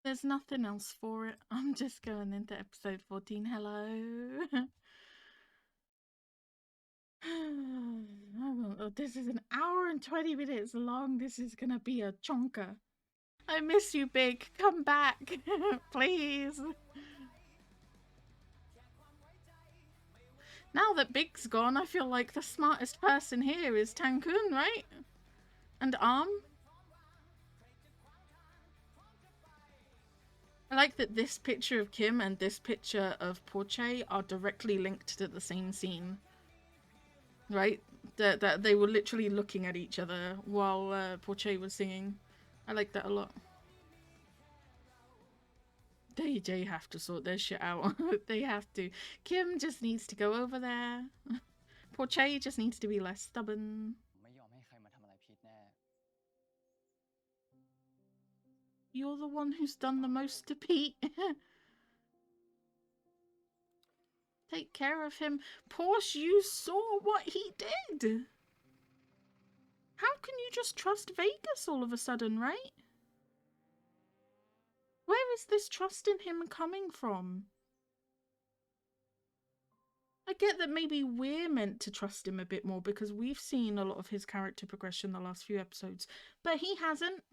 There's nothing else for it. I'm just going into episode 14. Hello. This is an hour and 20 minutes long. This is gonna be a chonker. I miss you, Big. Come back. Please. Now that Big's gone, I feel like the smartest person here is Tankun, right? And Arm. I like that this picture of Kim and this picture of Porche are directly linked to the same scene. Right? That they were literally looking at each other while Porche was singing. I like that a lot. They have to sort their shit out. They have to. Kim just needs to go over there. Porche just needs to be less stubborn. You're the one who's done the most to Pete. Take care of him. Porsche, you saw what he did. How can you just trust Vegas all of a sudden, right? Where is this trust in him coming from? I get that maybe we're meant to trust him a bit more because we've seen a lot of his character progression the last few episodes, but he hasn't.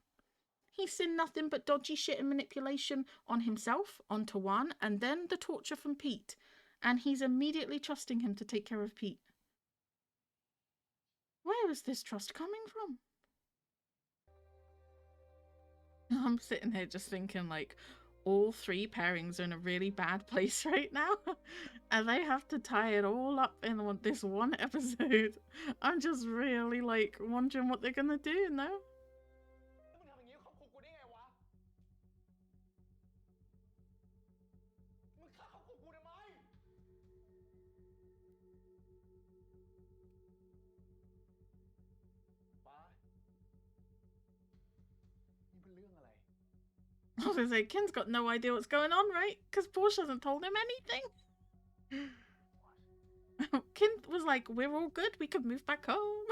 He's seen nothing but dodgy shit and manipulation on himself, on Tawan, and then the torture from Pete. And he's immediately trusting him to take care of Pete. Where is this trust coming from? I'm sitting here just thinking, like, all three pairings are in a really bad place right now. And they have to tie it all up in this one episode. I'm just really, like, wondering what they're gonna do, no? I was gonna say, Ken's got no idea what's going on, right? Because Porsche hasn't told him anything. Ken was like, we're all good, we can move back home.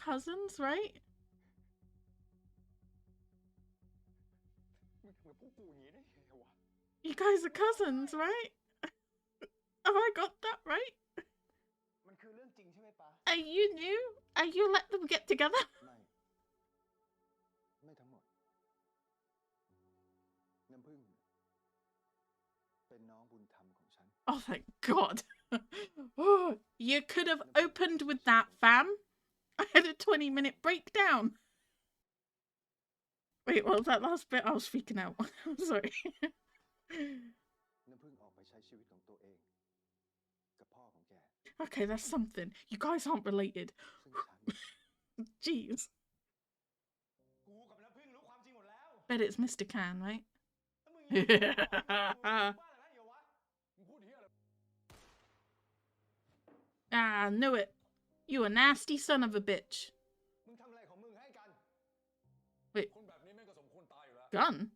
Cousins, right? You guys are cousins, right? Have I got that right? Are you new? Are you let them get together? Oh, thank God. Oh, you could have opened with that, fam. I had a 20-minute breakdown. Wait, what was that last bit? I was freaking out. I'm sorry. Okay, that's something. You guys aren't related. Jeez. Bet it's Mr. Can, right? Ah, knew it. You a nasty son of a bitch. Wait. Gun?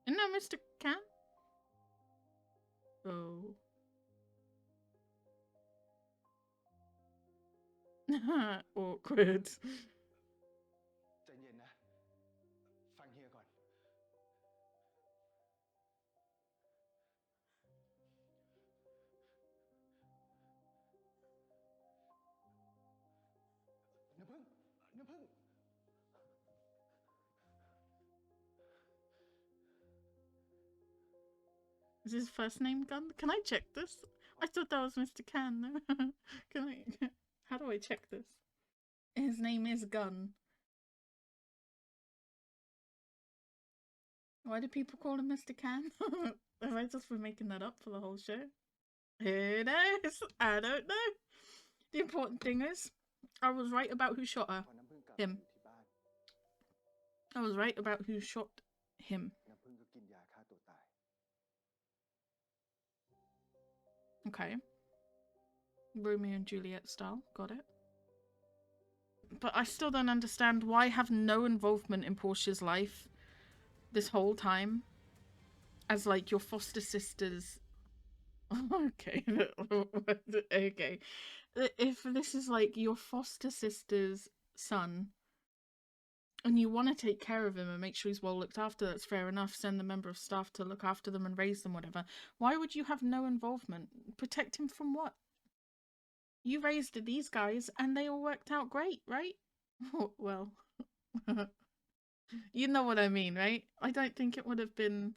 Isn't that Mr. Can? Oh. Awkward. Is his first name Gun? Can I check this? I thought that was Mr. Can. Can I? How do I check this? His name is Gun. Why do people call him Mr. Can? Have I just been making that up for the whole show? Who knows? I don't know. The important thing is, I was right about who shot her. Him. I was right about who shot him. Okay. Romeo and Juliet style. Got it. But I still don't understand why have no involvement in Porsche's life this whole time as, like, your foster sister's Okay. Okay. If this is like your foster sister's son and you want to take care of him and make sure he's well looked after, that's fair enough. Send the member of staff to look after them and raise them, whatever. Why would you have no involvement? Protect him from what? You raised these guys and they all worked out great, right? Well, you know what I mean, right? I don't think it would have been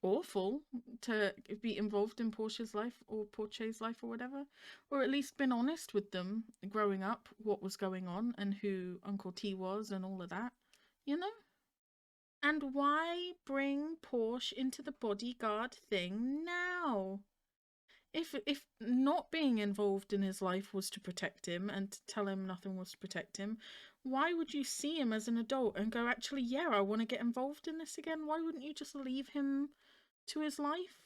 awful to be involved in Porsche's life or Porsche's life or whatever, or at least been honest with them growing up, what was going on and who Uncle T was and all of that, you know? And why bring Porsche into the bodyguard thing now? If not being involved in his life was to protect him and to tell him nothing was to protect him, why would you see him as an adult and go, actually, yeah, I want to get involved in this again? Why wouldn't you just leave him to his life?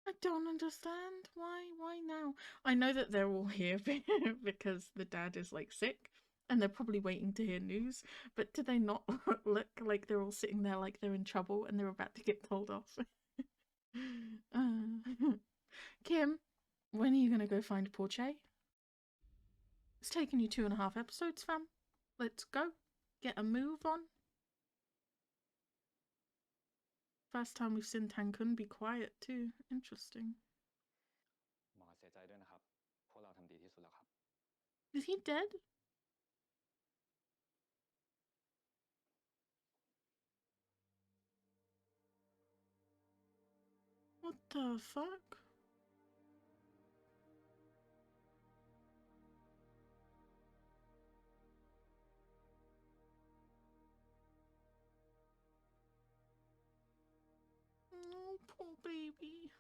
I don't understand. Why now? I know that they're all here because the dad is like sick and they're probably waiting to hear news, but do they not look like they're all sitting there like they're in trouble and they're about to get told off? Kim, when are you gonna go find Porsche? It's taken you 2.5 episodes, fam. Let's go. Get a move on. First time we've seen Tankun be quiet too. Interesting. Is he dead? What the fuck? Oh, poor baby.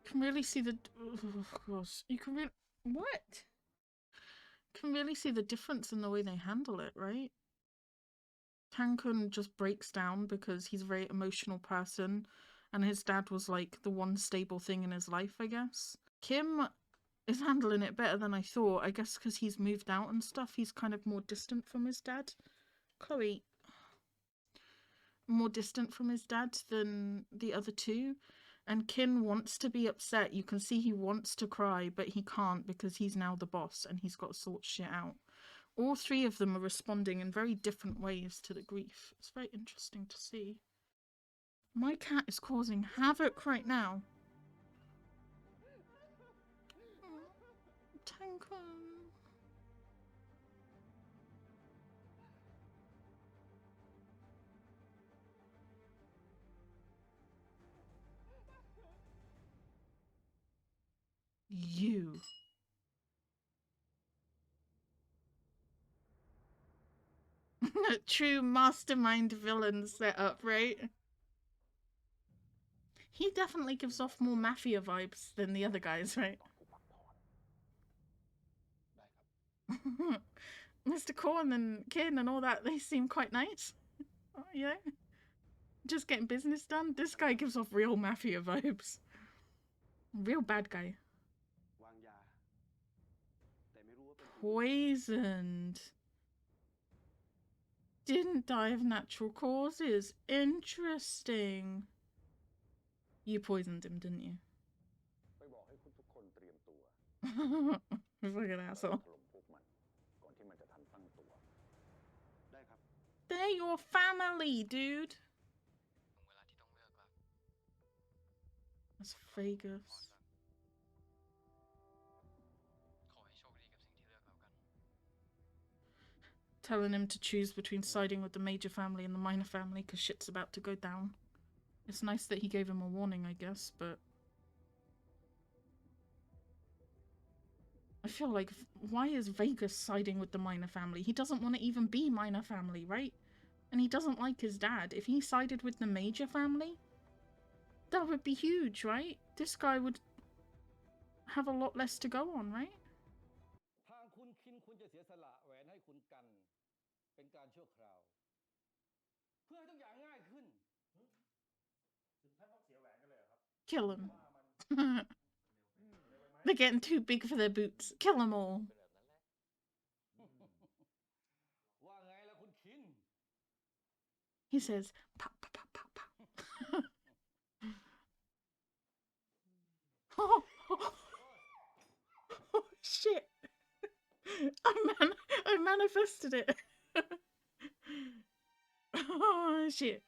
Can really see the. Oh, gosh. You can really. What? Can really see the difference in the way they handle it, right? Tankun just breaks down because he's a very emotional person and his dad was like the one stable thing in his life, I guess. Kim is handling it better than I thought, I guess because he's moved out and stuff. He's kind of more distant from his dad. Chloe, more distant from his dad than the other two. And Kin wants to be upset. You can see he wants to cry, but he can't because he's now the boss and he's got to sort shit out. All three of them are responding in very different ways to the grief. It's very interesting to see. My cat is causing havoc right now. Oh, Tankun. You. True mastermind villain setup, right? He definitely gives off more mafia vibes than the other guys, right? Mr. Corn and Kin and all that, they seem quite nice. Yeah. Just getting business done. This guy gives off real mafia vibes. Real bad guy. Poisoned. Didn't die of natural causes. Interesting. You poisoned him, didn't you? Fucking asshole. They're your family, dude. That's Vegas. telling him to choose between siding with the major family and the minor family because shit's about to go down. It's nice that he gave him a warning, I guess, but I feel like, why is Vegas siding with the minor family? He doesn't want to even be minor family, right? And he doesn't like his dad. If he sided with the major family, that would be huge, right? This guy would have a lot less to go on, right? Kill him. They're getting too big for their boots. Kill them all. He says, pow, pow, pow, pow, pow. Oh, shit. I manifested it. Oh, shit.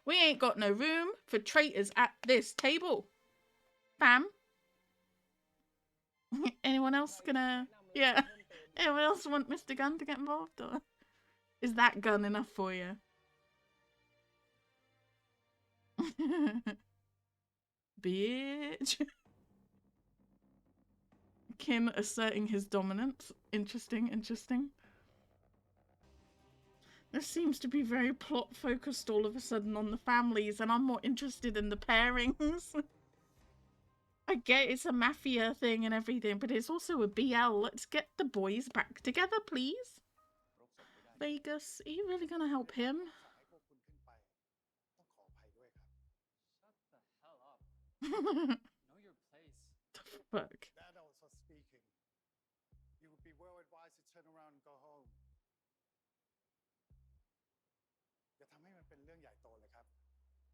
We ain't got no room for traitors at this table. Fam. Anyone else gonna... Yeah. Anyone else want Mr. Gunn to get involved? Or is that gun enough for you? Bitch. Kinn asserting his dominance. Interesting, interesting. This seems to be very plot focused all of a sudden on the families, and I'm more interested in the pairings. I get it's a mafia thing and everything, but it's also a BL. Let's get the boys back together, please. Vegas, are you really gonna help him? The fuck? You would be well advised to turn around and go home. อย่าทำให้มันเป็นเรื่องใหญ่โตเลยครับ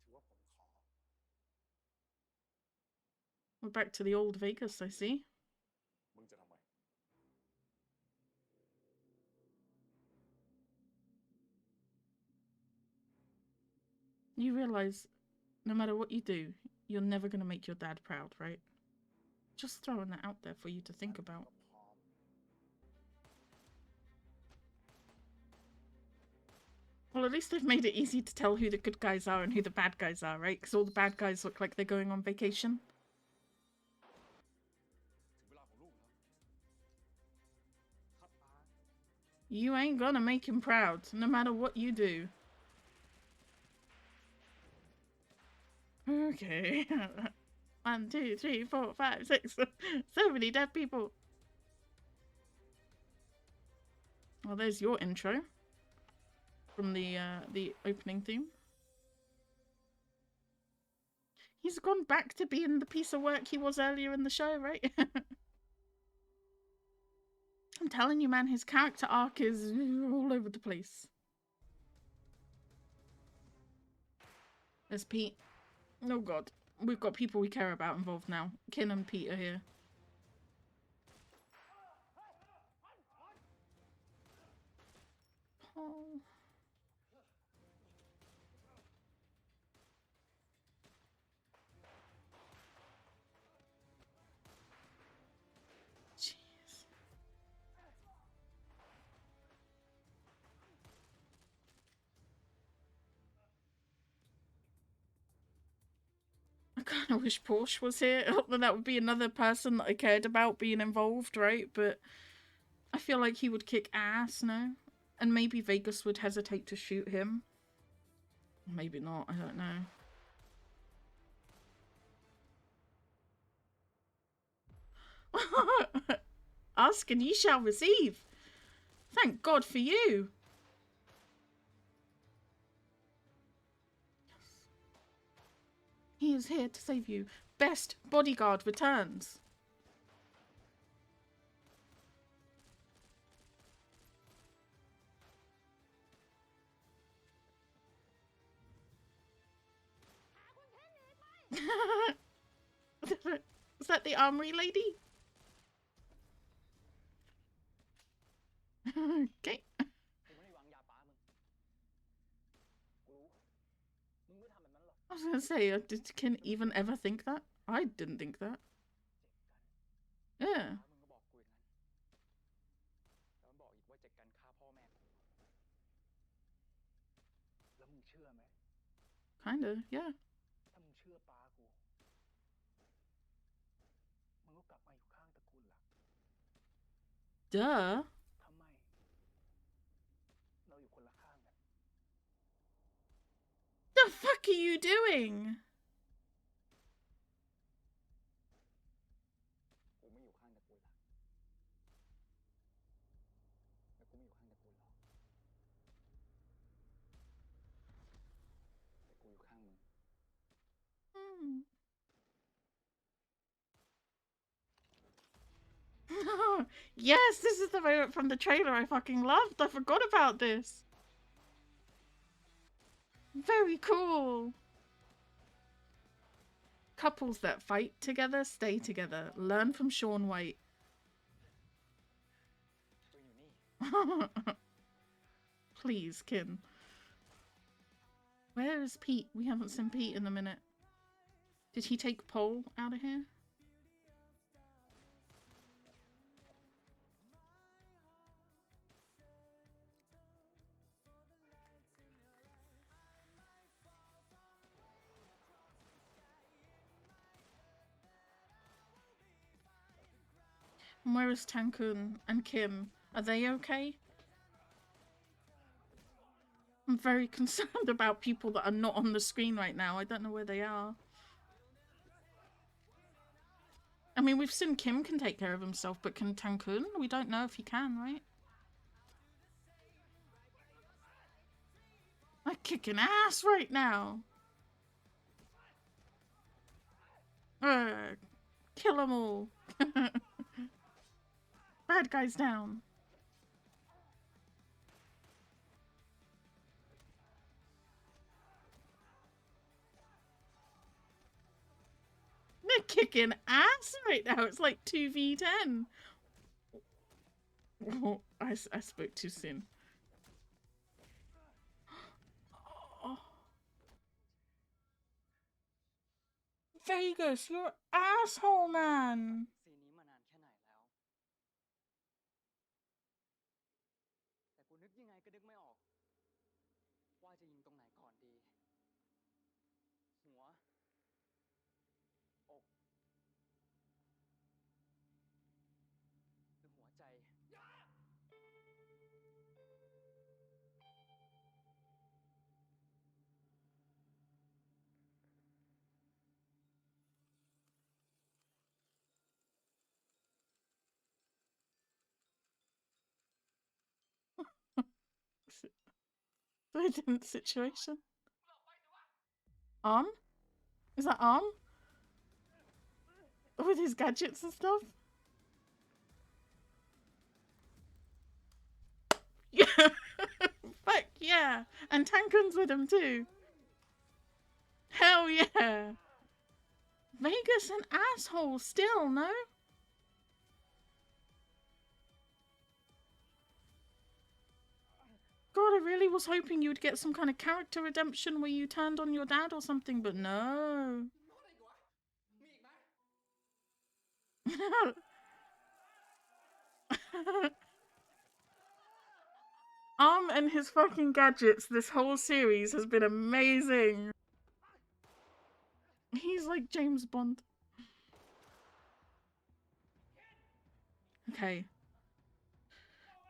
ถือว่าผมขอ We're back to the old Vegas, I see. มึงจะทำไม You realize, no matter what you do, you're never gonna make your dad proud, right? Just throwing that out there for you to think about. Well, at least they've made it easy to tell who the good guys are and who the bad guys are, right? Because all the bad guys look like they're going on vacation. You ain't gonna make him proud, no matter what you do. Okay. 1, 2, 3, 4, 5, 6. So many dead people. Well, there's your intro from the opening theme. He's gone back to being the piece of work he was earlier in the show, right? I'm telling you, man, his character arc is all over the place. There's Pete. Oh god. We've got people we care about involved now. Kinn and Pete are here. Paul. Jeez. I kind of wish Porsche was here. That would be another person that I cared about being involved, right? But I feel like he would kick ass, no? And maybe Vegas would hesitate to shoot him. Maybe not, I don't know. Ask and ye shall receive. Thank God for you. Yes. He is here to save you. Best bodyguard returns. Is that the armory lady? Okay. I was gonna say, did Kinn even ever think that? I didn't think that. Yeah. Kinda, yeah. Duh. The fuck are you doing? Yes, this is the moment from the trailer I fucking loved. I forgot about this. Very cool. Couples that fight together stay together. Learn from Shaun White. Please, Kinn. Where is Pete? We haven't seen Pete in a minute. Did he take Pole out of here? And where is Tankun and Kim? Are they okay? I'm very concerned about people that are not on the screen right now. I don't know where they are. I mean, we've seen Kim can take care of himself, but can Tankun? We don't know if he can, right? I'm kicking ass right now. Kill them all. Bad guys down. They're kicking ass right now. It's like 2v10. Oh, I spoke too soon. Oh. Vegas, you're an asshole, man. Brilliant situation. Arm? Is that Arm? With his gadgets and stuff? Yeah. Fuck yeah. And Tankun's with him too. Hell yeah. Vegas an asshole still, no? God, I really was hoping you'd get some kind of character redemption where you turned on your dad or something, but no. And his fucking gadgets this whole series has been amazing. He's like James Bond. Okay.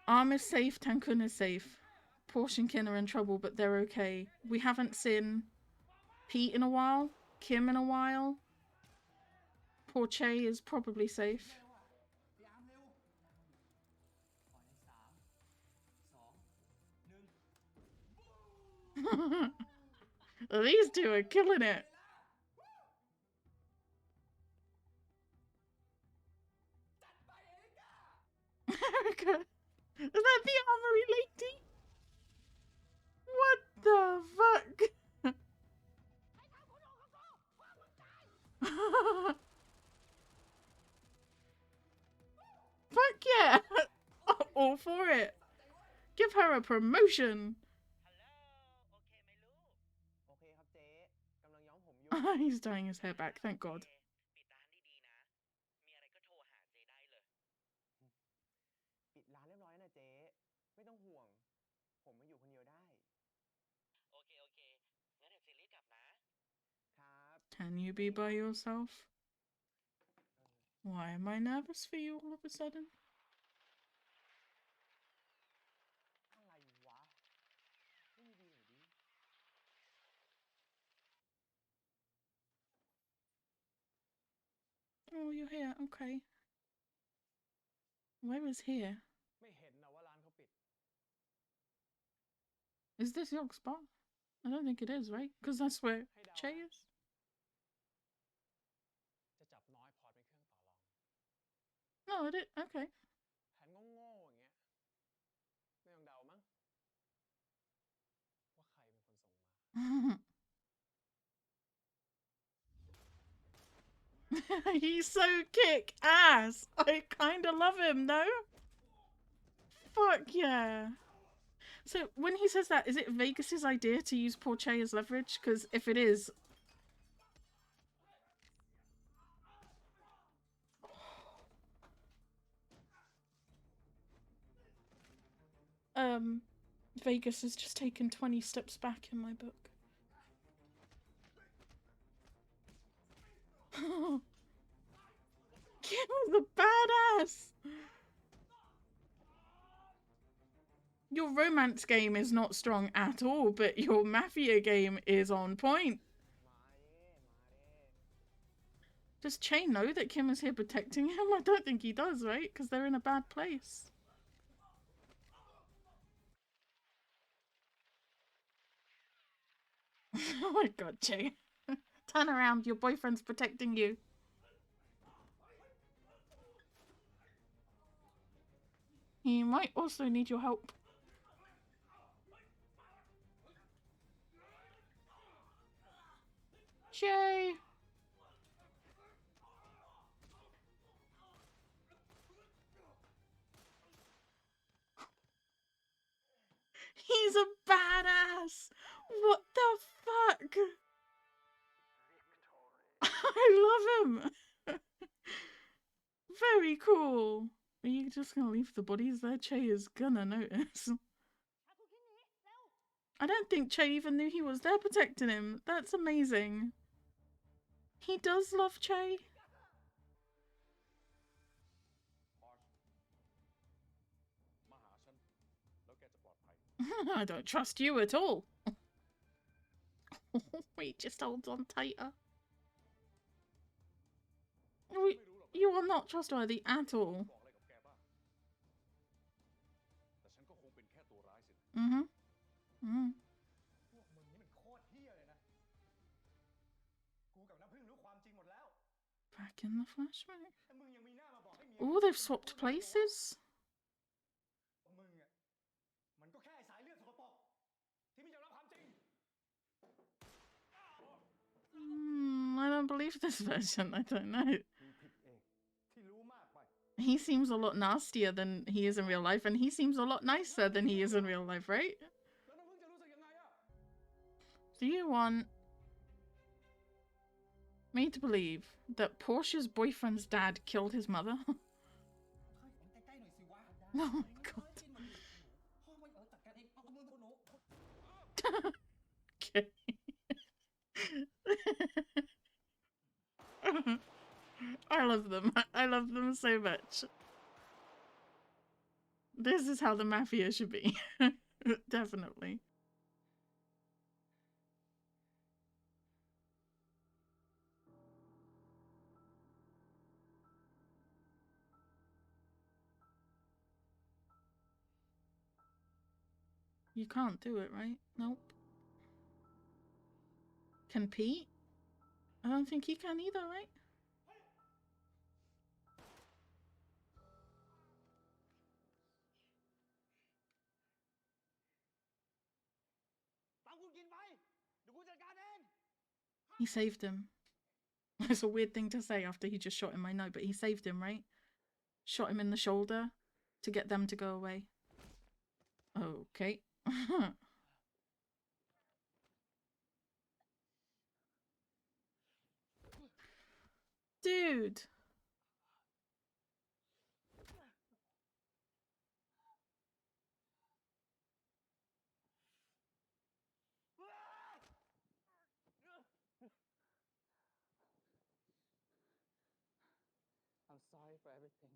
Arm is safe, Tankun is safe. Porsche and Kinn are in trouble, but they're okay. We haven't seen Pete in a while, Kim in a while. Porsche is probably safe. These two are killing it. Erica, is that the armory lady? What the fuck? Fuck yeah! All for it. Give her a promotion. He's dyeing his hair back, thank God. Can you be by yourself? Why am I nervous for you all of a sudden? อะไรวะไม่มีดีหน่อยดิ Oh, you're here. Okay. Where is here? ไม่เห็นนะว่าร้านเขาปิด Is this your spot? I don't think it is, right? Because that's where ให้เดา Che นะ is. จะจับน้อยพอร์ตเป็นเครื่องต่อรอง No, I did. Okay. แผนโง่ๆอย่างเงี้ยไม่ต้องเดามั้งว่าใครเป็นคนส่งมา He's so kick ass. I kind of love him, though. Fuck yeah. So when he says that, is it Vegas's idea to use Porche as leverage? Because if it is, Vegas has just taken 20 steps back in my book. Kim was a badass. Your romance game is not strong at all, but your mafia game is on point. มาเด้มาเด้ Does Che know that Kim is here protecting him? I don't think he does, right? Because they're in a bad place. Oh my god, Che. Turn around, your boyfriend's protecting you. He might also need your help. Che! He's a badass! What the fuck? I love him! Very cool. Are you just gonna leave the bodies there? Che is gonna notice. I don't think Che even knew he was there protecting him. That's amazing. He does love Che. มาหาฉันแล้วแกจะปลอดภัย I don't trust you at all. He just holds on tighter. You are not trustworthy at all. บอกอะไรกับแกบ้างแต่ฉันก็คงเป็นแค่ตัวร้ายสิ Mm-hmm. Mm. พวกมึงนี่มันโคตรเหี้ยเลยนะ กูกับน้ำพึ่งรู้ความจริงหมดแล้ว Back in the flashback. แต่มึงยังมีหน้ามาบอกให้เมีย Oh, they've swapped places. มึงอ่ะมันก็แค่ไอ้สายเลือดสกปรกที่ไม่ยอมรับความจริง I don't believe this version. I don't know. กูผิดเองที่รู้มากไป He seems a lot nastier than he is in real life, and he seems a lot nicer than he is in real life, right? แล้วน้ำพึ่งจะรู้สึกยังไงอ่ะ Do you want me to believe that Porsche's boyfriend's dad killed his mother? Oh my god. Okay. I love them. I love them so much. This is how the mafia should be. Definitely. You can't do it, right? Nope. Can Pete? I don't think he can either, right? ตามกูกินไปเดี๋ยวกูจัดการเอง He saved him. It's a weird thing to say after he just shot him, I know, but he saved him, right? Shot him in the shoulder to get them to go away. Okay. Dude. sorry for everything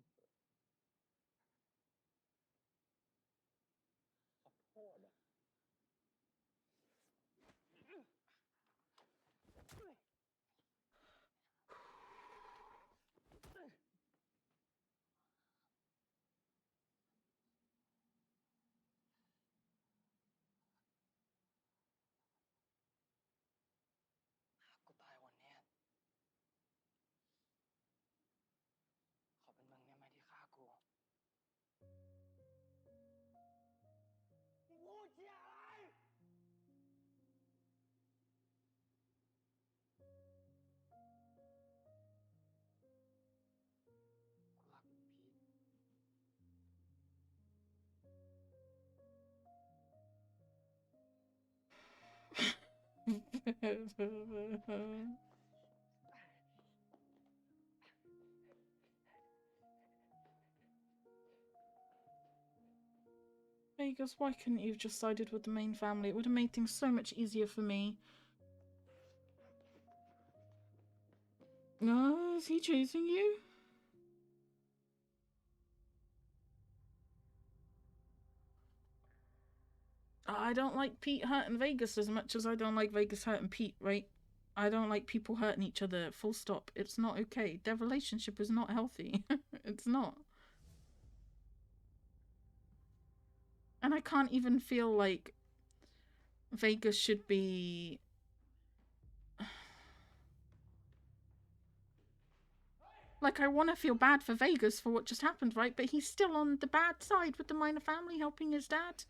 ขอโทษอะ กูตายวันเนี้ยขอเป็นมึงเนี่ยไหมที่ฆ่ากูมึงพูดเชี่ยอะไรกูรักมึงพีท Vegas, why couldn't you have just sided with the main family? It would have made things so much easier for me. Oh, is he chasing you? I don't like Pete hurting Vegas as much as I don't like Vegas hurting Pete, right? I don't like people hurting each other, full stop. It's not okay. Their relationship is not healthy. It's not. And I can't even feel like Vegas should be... Like, I want to feel bad for Vegas for what just happened, right? But he's still on the bad side with the minor family, helping his dad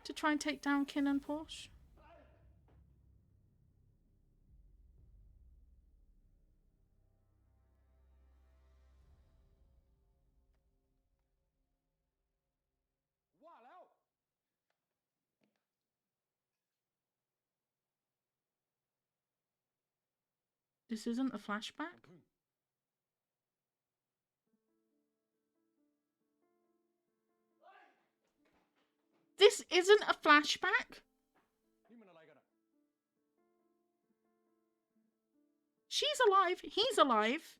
to try and take down KinnPorsche. This isn't a flashback? This isn't a flashback? She's alive. He's alive.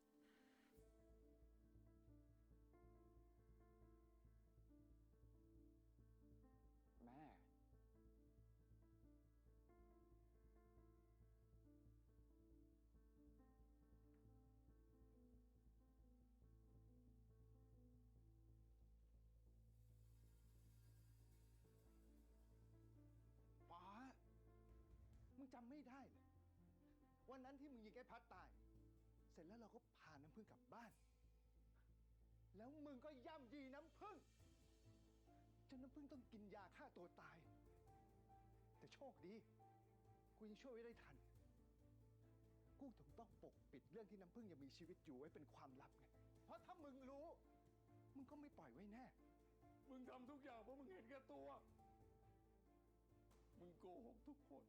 ฟ้ามึงจำไม่ได้เหรอวันนั้นที่มึงยิงไอ้พัดตายเสร็จแล้วเราก็พาน้ำพึ่งกลับบ้านแล้วมึงก็ย่ำยีน้ำพึ่งจนน้ำพึ่งต้องกินยาฆ่าตัวตายแต่โชคดีกูยังช่วยไว้ได้ทันกูถึงต้องปกปิดเรื่องที่น้ำพึ่งยังมีชีวิตอยู่ไว้เป็นความลับไงเพราะถ้ามึงรู้มึงก็ไม่ปล่อยไว้แน่มึงทำทุกอย่างเพราะมึงเห็นแก่ตัวมึงโกหกทุกคน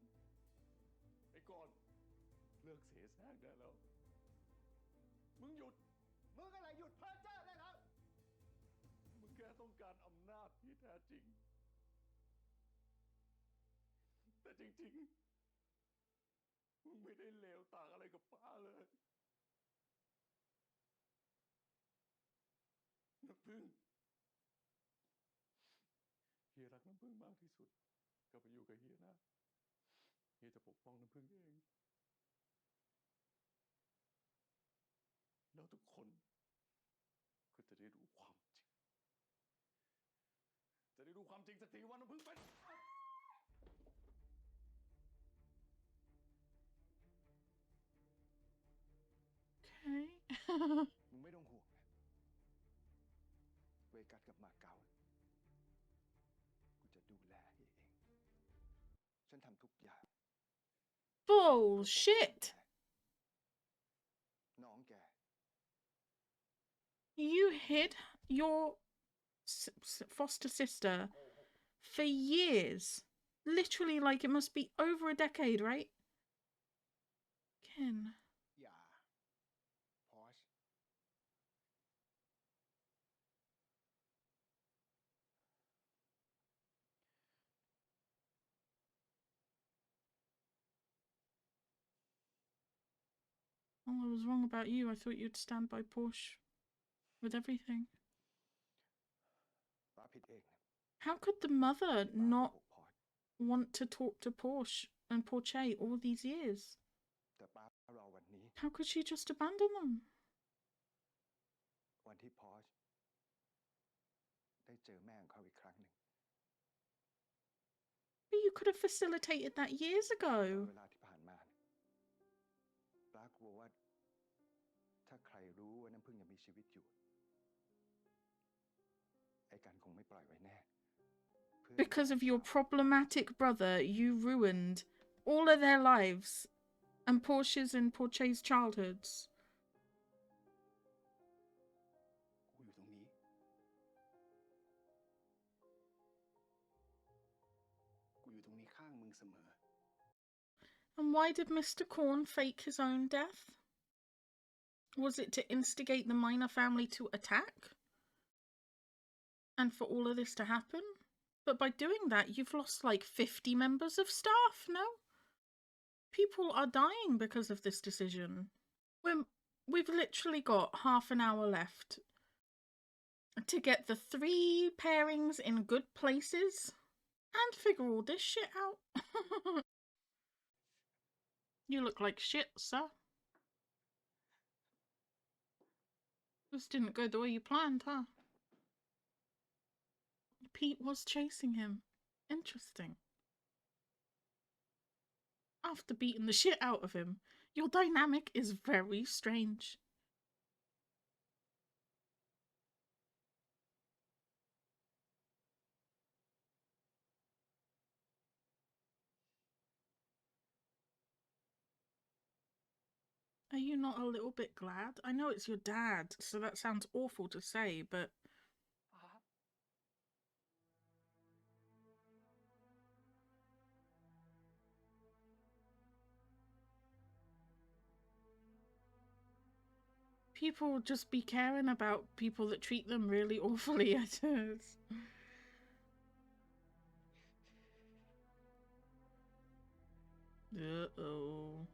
ไอ้ก่อนเลิกเสแสร้งได้แล้วมึงหยุดมึงอะไรหยุดเพ้อเจ้อได้แล้วมึงแค่ต้องการอำนาจที่แท้จริงแต่จริงๆมึงไม่ได้เลวต่างอะไรกับป้าเลยน้ำพึ่งเฮียรักน้ำพึ่งมากที่สุดก็ไปอยู่กับเฮียนะเฮียจะปกป้องน้ำพึ่งเองแล้วทุกคนก็จะได้รู้ความจริงจะได้รู้ความจริงสักทีว่าน้ำพึ่งเป็นมึงไม่ต้องห่วงนะเวกัสกับมาเก๊ากูจะดูแลให้เองฉันทำทุกอย่าง Bullshit! น้องแก You hid your foster sister for years. Literally, like, it must be over a decade, right? Ken. yeahhhhh Oh, I was wrong about you. I thought you'd stand by Porsche. with everything. ป้าผิดเองนะ How could the mother ป้าโก not หกพอร์ต want to talk to Porsche and Porche all these years? แต่ป้ารอวันนี้ How could she just abandon them? วันที่พอร์ชได้เจอแม่ของเขาอีกครั้งหนึ่ง But you could have facilitated that years ตลอ ago. ดเวลาที่ผ่านมาป้ากลัวว่าถ้าใครรู้ว่าน้ำพึ่งยังมีชีวิตอยู่ไอ้กันคงไม่ปล่อยไว้แน่ Because of your problematic brother, you ruined all of their lives and Porsche's and Porche's childhoods. กูอยู่ตรงนี้ กูอยู่ตรงนี้ข้างมึงเสมอ And why did Mr. Korn fake his own death? Was it to instigate the Minor family to attack? And for all of this to happen? But by doing that, you've lost like 50 members of staff, no? People are dying because of this decision. We've literally got half an hour left to get the 3 pairings in good places and figure all this shit out. You look like shit, sir. This didn't go the way you planned, huh? Pete was chasing him. Interesting. After beating the shit out of him, your dynamic is very strange. Are you not a little bit glad? I know it's your dad, so that sounds awful to say, but... ป้า people just be caring about people that treat them really awfully, I guess. Uh-oh.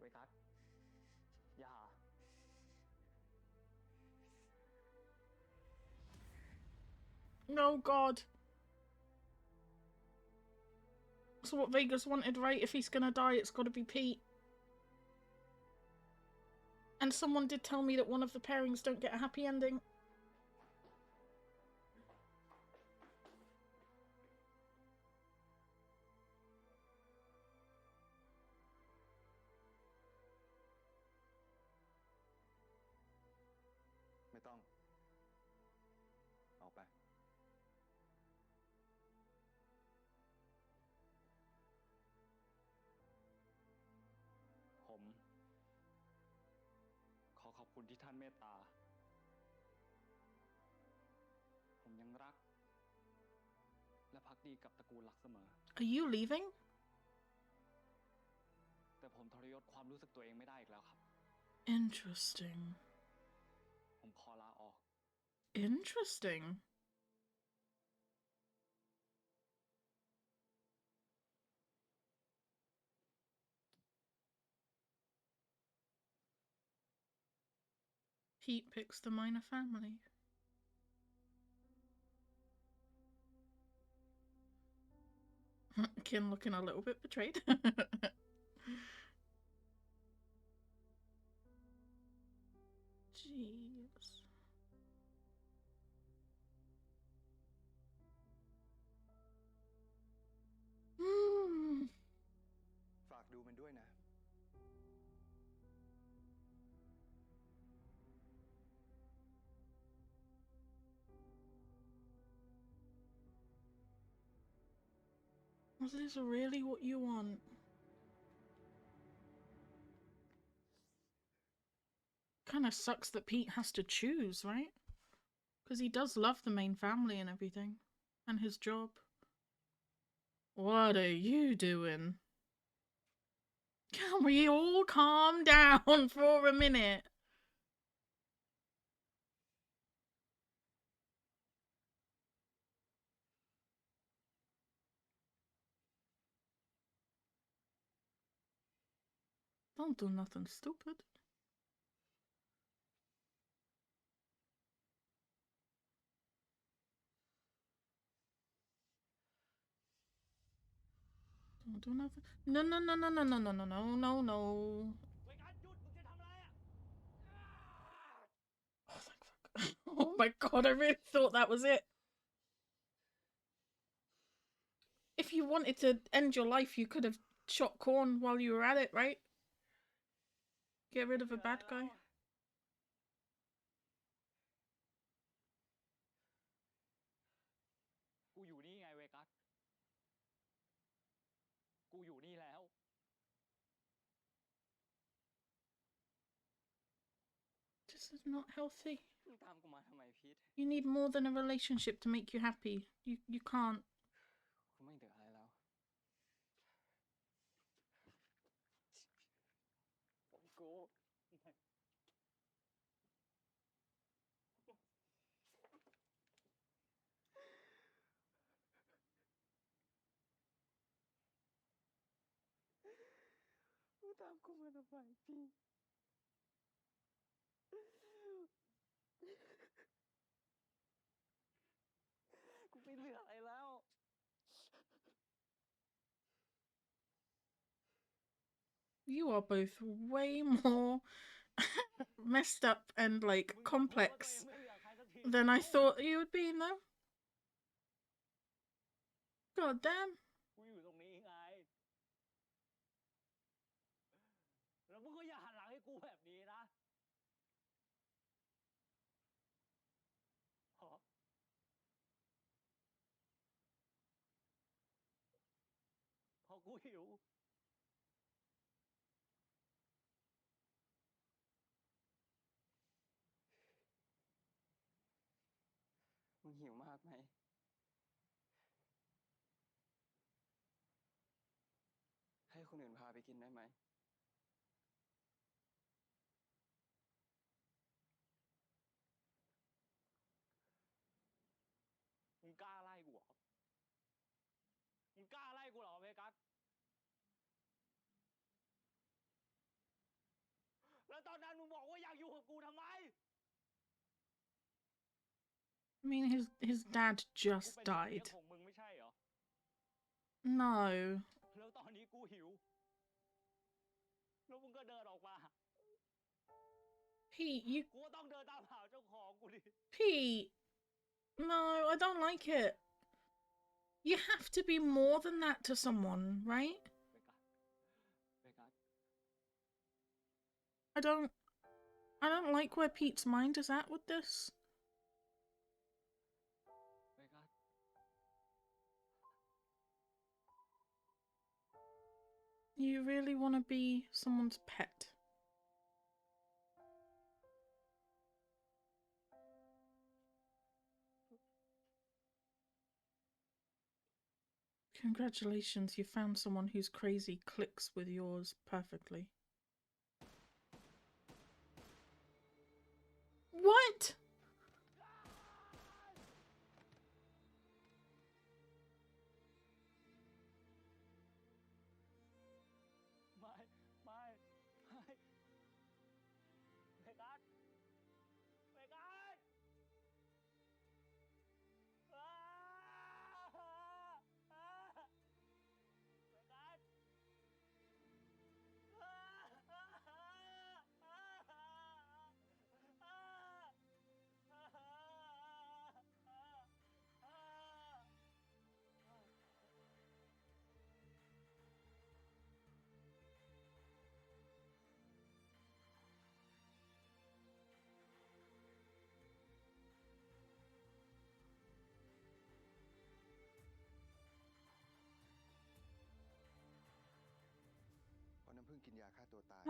Vegas อย่า No, God. So what Vegas wanted, right? If he's gonna die, it's gotta be Pete. And someone did tell me that one of the pairings don't get a happy ending.ไม่ต้องออกไป ผมขอขอบคุณที่ท่านเมตตา ผมยังรัก และภักดีกับตระกูลหลักเสมอ Are you leaving? แต่ผมทรยศความรู้สึกตัวเองไม่ได้อีกแล้วครับ Interesting. ผมขอลาออก Interesting. Pete picks the Minor family. Kinn looking a little bit betrayed. Jeez. Hmm. ฝากดูมันด้วยนะ Was this really what you want? Kind of sucks that Pete has to choose, right? Because he does love the main family and everything. And his job. What are you doing? Can we all calm down for a minute? Don't do nothing stupid. Don't do nothing. No, no, no, no, no, no, no, no, no, no, no. Oh, thank fuck. Oh my god, I really thought that was it. If you wanted to end your life, you could have shot corn while you were at it, right? Get rid of a bad guy. กูอยู่นี่ไงเวกัส กูอยู่นี่แล้ว This is not healthy. มึงตามกูมาทำไมพีท You need more than a relationship to make you happy. You can't. กูไม่เหลืออะไรแล้วกู มึงตามกูมาทำไมพี่ กูไม่เหลืออะไรแล้ว You are both way more messed up and like มึงอย่าพูดว่าตัวเอง complex ไม่เหลือใครสักที than I thought you would be, though. God damn. กูอยู่ตรงนี้ไง แล้วมึงก็อย่าหันหลังให้กูแบบนี้นะ พอกูหิว มึงหิวมากไหม ให้คนอื่นพาไปกินได้ไหม มึงกล้าไล่กูเหรอ มึงกล้าไล่กูเหรอเวกัส แล้วตอนนั้นมึงบอกว่าอยากอยู่กับกูทำไม I mean, his dad กู just เป็นเด็กเลี้ย died. งของมึงไม่ใช่เหรอ No. แล้วตอนนี้กูหิว แล้วมึงก็เดินออกมา Pete, you... กูก็ต้องเดินตามหาเจ้าของกูดิ Pete! No, I don't like it. You have to be more than that to someone, right? เวกัส เวกัส I don't like where Pete's mind is at with this. เวกัส You really want to be someone's pet. Congratulations, you found someone whose crazy clicks with yours perfectly. What?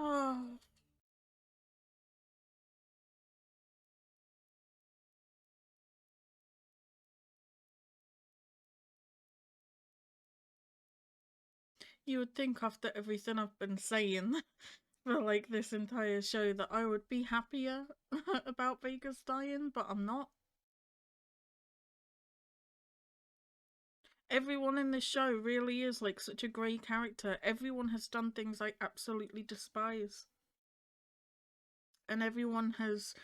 Oh. You would think after everything I've been saying for like this entire show that I would be happier about Vegas dying, but I'm not. everyone in this show really is like such a grey character. Everyone has done things I absolutely despise. And everyone has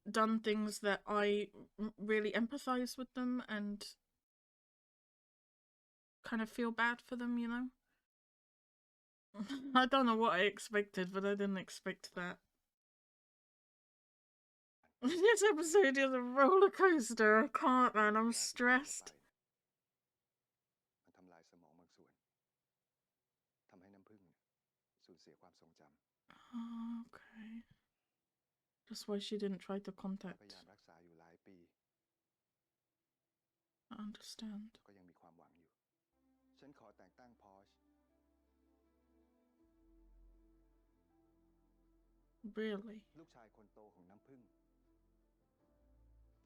done things that I really empathize with them and kind of feel bad for them, you know? I don't know what I expected, but I didn't expect that. This episode is a roller coaster. I can't, man. I'm stressed. มันทำลายสมองบางส่วนทำให้น้ำผึ้งสูญเสียความทรงจำ Okay. That's why she didn't try to พ contact. ยายามรักษาอยู่หลายปี I understand. ก็ยังมีความหวังอยู่ ฉันขอแต่งตั้งพอช Really? ลูกชายคนโตของน้ำผึ้ง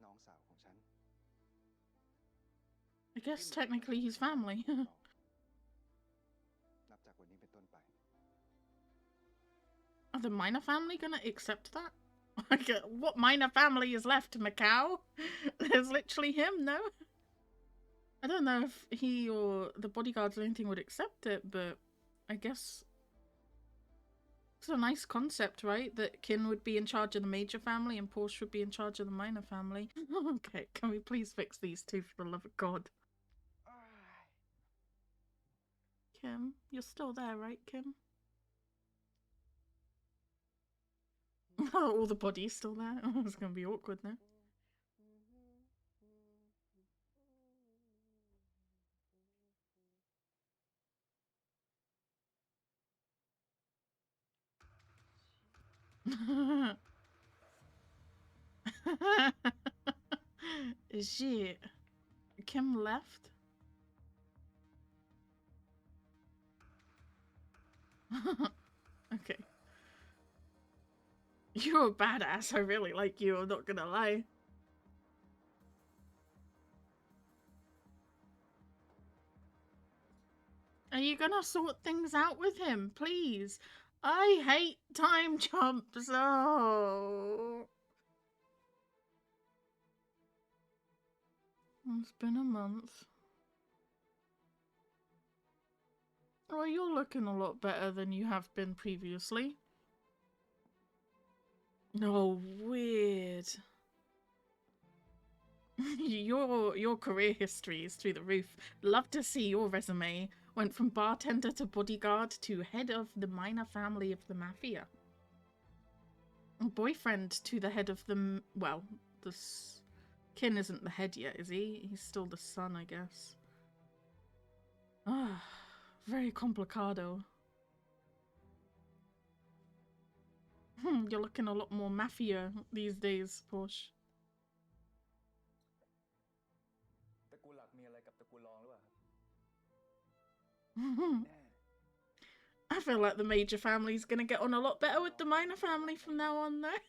น้องสาวของฉัน I guess technically he's family. นับจากวันนี้เป็นต้นไป Are the Minor family gonna accept that? Like, what Minor family is left? Macau? There's literally him, no? I don't know if he or the bodyguards or anything would accept it, but I guess it's a nice concept, right? That Kinn would be in charge of the major family and Porsche would be in charge of the minor family. Okay, can we please fix these two for the love of God? Kim, you're still there, right, Kim? All the body's still there. It's gonna be awkward now. Shit. Kim left? Okay. You're a badass. I really like you, I'm not gonna lie. Are you gonna sort things out with him, please? I hate time jumps. Oh. It's been a month. Well, you're looking a lot better than you have been previously. No, weird. Your career history is through the roof. Love to see your resume. Went from bartender to bodyguard to head of the minor family of the mafia. Boyfriend to the head of the... Well, Kinn isn't the head yet, is he? He's still the son, I guess. Ah, very complicado. You're looking a lot more mafia these days, Porsche. ตระกูลหลักมีอะไรกับตระกูลรองหรือเปล่าครับ I feel like the major family's gonna get on a lot better with the minor family from now on, though.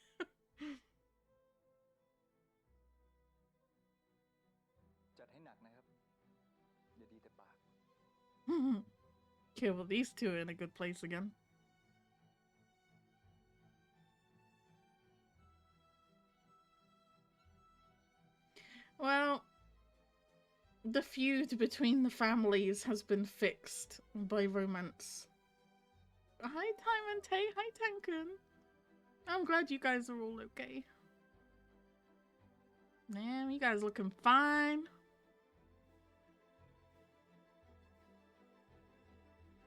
จัดให้หนักนะครับอย่าดีแต่ปาก Okay, well, these two are in a good place again. Well, the feud between the families has been fixed by romance. Hi, Taimante. Hi, Tankun. I'm glad you guys are all okay. Man, you guys looking fine.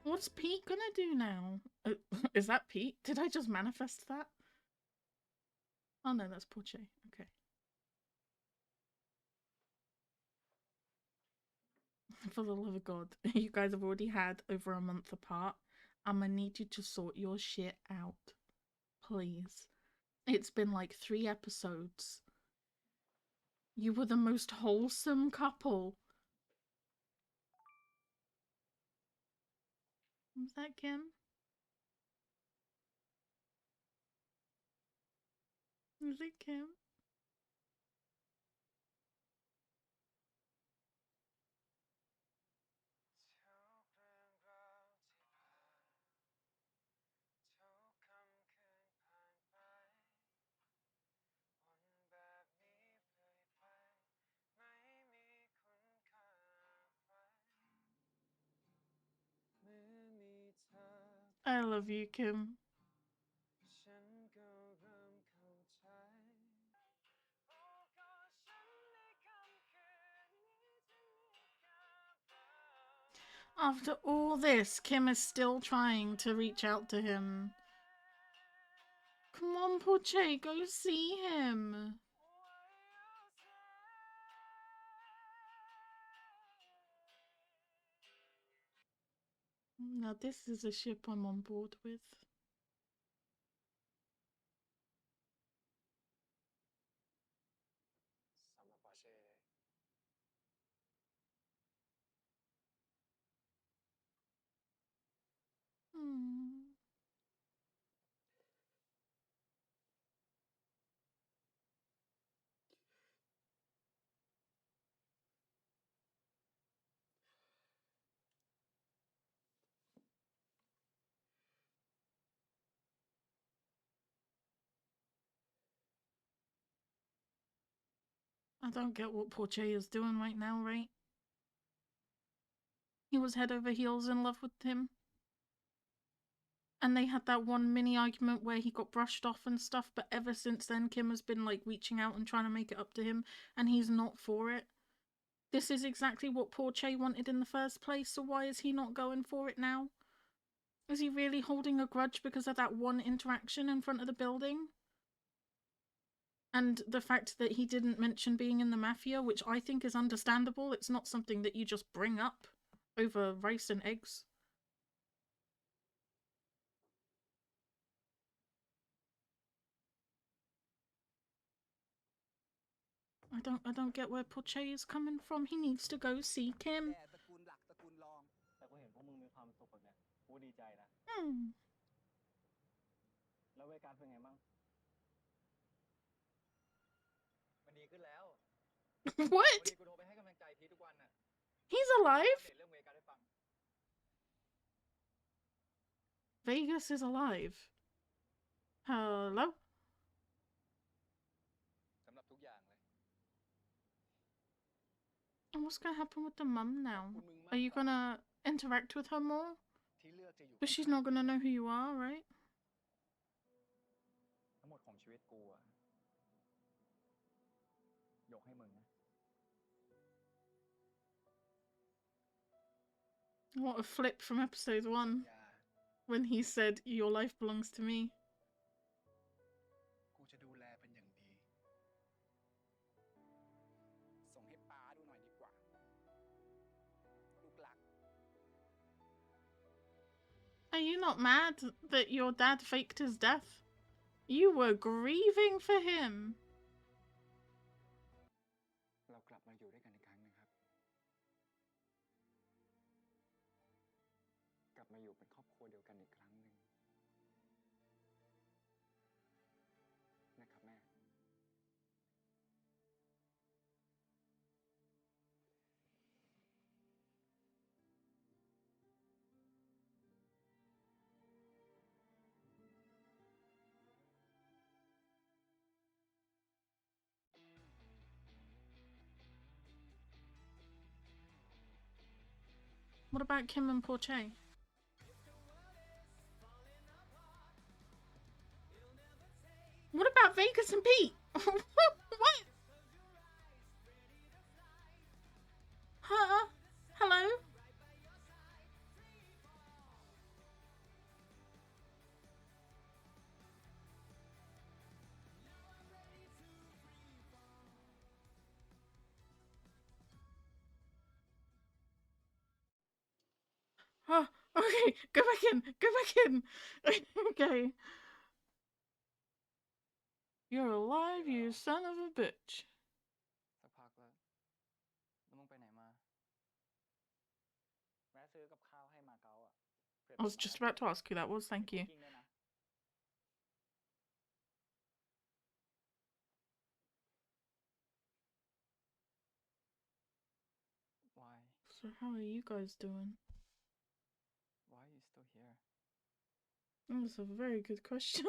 What's Pete gonna do now? Is that Pete? Did I just manifest that? Oh no, that's Porche. Okay. For the love of God, you guys have already had over a month apart. I'm gonna need you to sort your shit out. Please. It's been like 3 episodes. You were the most wholesome couple. Is that Kim? Is it Kim? I love you, Kim. After all this, Kim is still trying to reach out to him. Come on, Porche, go see him. Now this is a ship I'm on board with. I don't get what Porche is doing right now, right? He was head over heels in love with him. And they had that one mini argument where he got brushed off and stuff, but ever since then Kim has been like reaching out and trying to make it up to him, and he's not for it. This is exactly what Porche wanted in the first place, so why is he not going for it now? Is he really holding a grudge because of that one interaction in front of the building? And the fact that he didn't mention being in the mafia, which I think is understandable. It's not something that you just bring up over rice and eggs. I don't get where Porche is coming from. He needs to go see Kim. What? He's alive? Vegas is alive. Hello? And what's gonna happen with the mum now? Are you gonna interact with her more? But she's not gonna know who you are, right? What a flip from episode 1 when he said, "Your life belongs to me." Are you not mad that your dad faked his death? You were grieving for him. What about Kim and Porche? What about Vegas and Pete? What? Huh? Hello? Oh, okay, go back in, go back in. Okay. You're alive, you son of a bitch. I was just about to ask who that was, thank you. So how are you guys doing? Why are you still here? That's a very good question.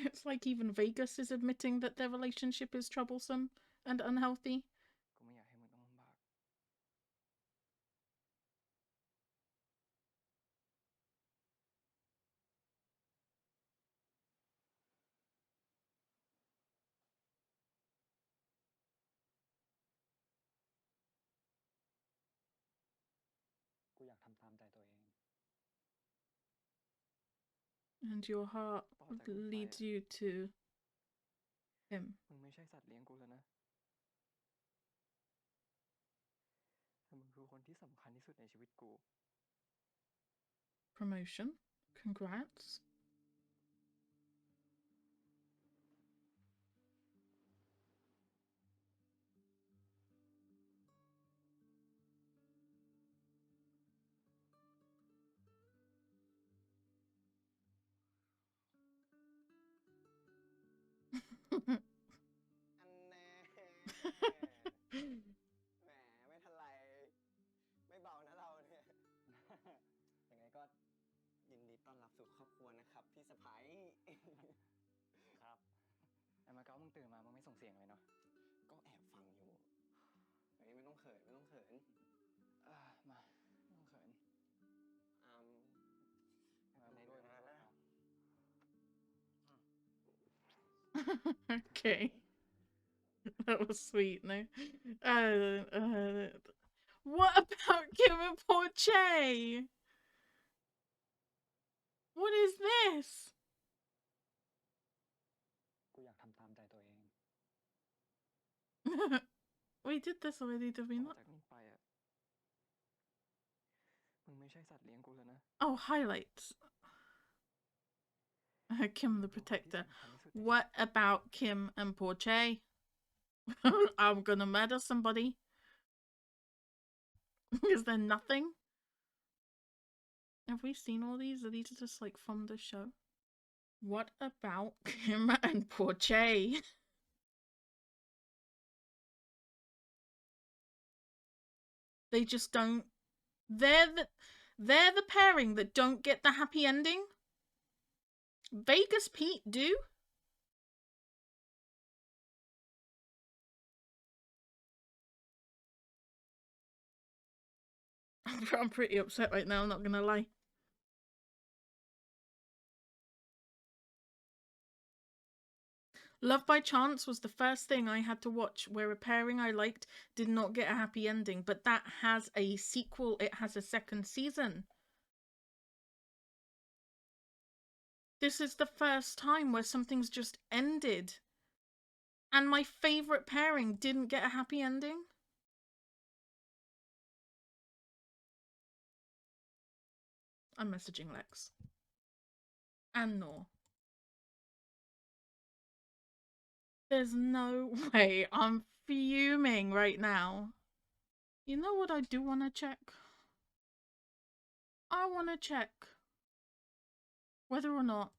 It's like even Vegas is admitting that their relationship is troublesome and unhealthy. กูไม่อยากให้มึงต้องลำบาก กูอยากทำตามใจตัวเอง And your heart ต่อจากนี้ไป leads you to him. มึงไม่ใช่สัตว์เลี้ยงกูแล้วนะแต่มึงคือคนที่สำคัญที่สุดในชีวิตกู Promotion. Congrats.ครับ แต่มาเก๊ามึงตื่นมามึงไม่ส่งเสียงเลยเนาะ ก็แอบฟังอยู่เฮ้ยไม่ต้องเขินไม่ต้องเขิน มาไม่ต้องเขิน ไม่เป็นไรด้วยนะ Okay. That was sweet, no? What about KinnPorsche? What is this? กูอยากทำตามใจตัวเอง We did this already, did we ต่อ not? จากนี้ไปอ่ะ มึงไม่ใช่สัตว์เลี้ยงกูแล้วนะ Oh, highlights. Kim the Protector. มึงคือคนที่สำคัญที่สุดใน What about Kim and Porsche? I'm gonna murder somebody. Is there nothing? Have we seen all these? Are these just like from the show? What about Kim and Porsche? They just don't. They're the pairing that don't get the happy ending. VegasPete do. I'm pretty upset right now, I'm not gonna lie. Love by Chance was the first thing I had to watch where a pairing I liked did not get a happy ending, but that has a sequel, it has a second season. This is the first time where something's just ended and my favourite pairing didn't get a happy ending. I'm messaging Lex. And Nor. There's no way. I'm fuming right now. You know what I do want to check? I want to check whether or not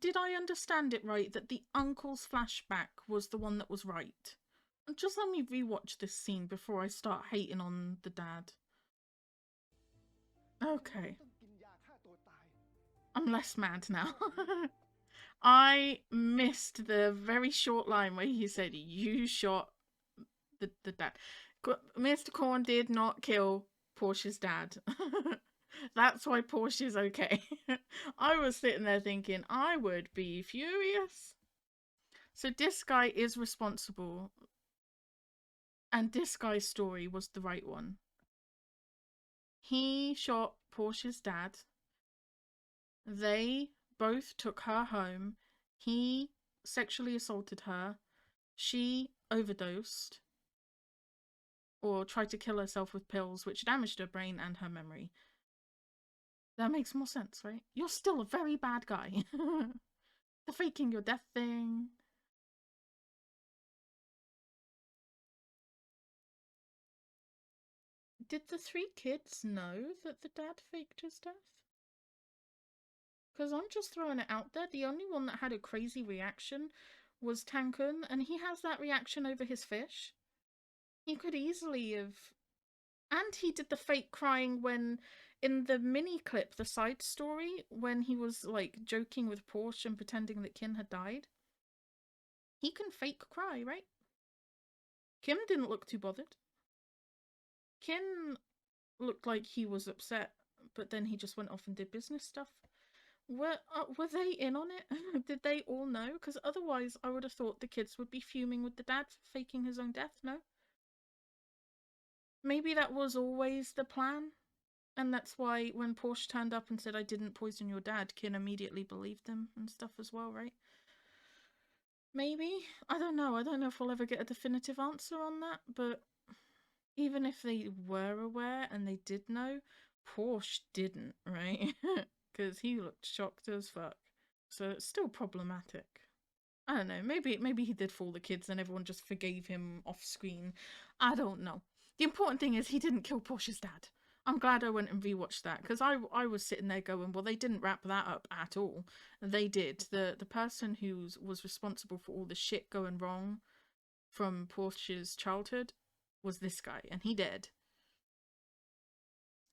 did I understand it right that the uncle's flashback was the one that was right? Just let me rewatch this scene before I start hating on the dad. Okay. I'm less mad now. I missed the very short line where he said, you shot the dad. Mr. Corn did not kill Porsche's dad. That's why Porsche's okay. I was sitting there thinking, I would be furious. So this guy is responsible. And this guy's story was the right one. He shot Porsche's dad. They both took her home. He sexually assaulted her. She overdosed. Or tried to kill herself with pills, which damaged her brain and her memory. That makes more sense, right? You're still a very bad guy. The faking your death thing. Did the 3 kids know that the dad faked his death? Because I'm just throwing it out there. The only one that had a crazy reaction was Tankun, and he has that reaction over his fish. He could easily have... And he did the fake crying when in the mini clip, the side story, when he was like joking with Porsche and pretending that Kinn had died, he can fake cry, right? Kim didn't look too bothered. Kinn looked like he was upset, but then he just went off and did business stuff. Were they in on it? Did they all know? Because otherwise I would have thought the kids would be fuming with the dad for faking his own death, no? Maybe that was always the plan, and that's why when Porsche turned up and said, I didn't poison your dad, Kinn immediately believed him and stuff as well, right? Maybe? I don't know. I don't know if we'll ever get a definitive answer on that, but even if they were aware and they did know, Porsche didn't, right? Because he looked shocked as fuck. So it's still problematic. I don't know, maybe he did fool the kids and everyone just forgave him off screen. I don't know. The important thing is he didn't kill Porsche's dad. I'm glad I went and rewatched that, because I was sitting there going, well, they didn't wrap that up at all. They did. The person who was responsible for all the shit going wrong from Porsche's childhood was this guy, and he did.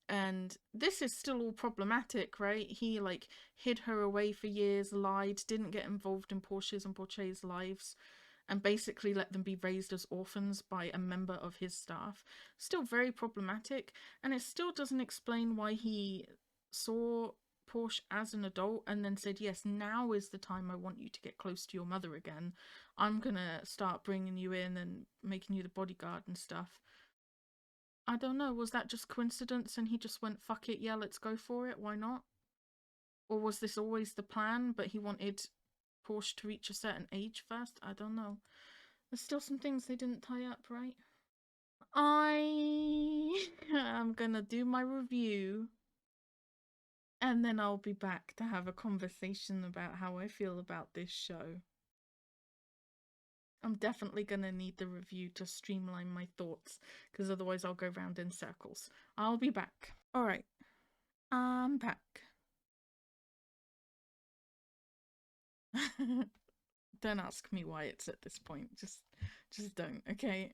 And this is still all problematic, right? He like hid her away for years, lied, didn't get involved in Porsche's and Porsche's lives, and basically let them be raised as orphans by a member of his staff. Still very problematic, and it still doesn't explain why he saw Porsche as an adult and then said, yes, now is the time I want you to get close to your mother again. I'm gonna start bringing you in and making you the bodyguard and stuff. I don't know, was that just coincidence and he just went, fuck it, yeah, let's go for it, why not? Or was this always the plan, but he wanted Porsche to reach a certain age first? I don't know. There's still some things they didn't tie up, right? I am gonna do my review and then I'll be back to have a conversation about how I feel about this show. I'm definitely gonna need the review to streamline my thoughts, because otherwise I'll go round in circles. I'll be back. Alright, I'm back. Don't ask me why it's at this point. Just don't, okay?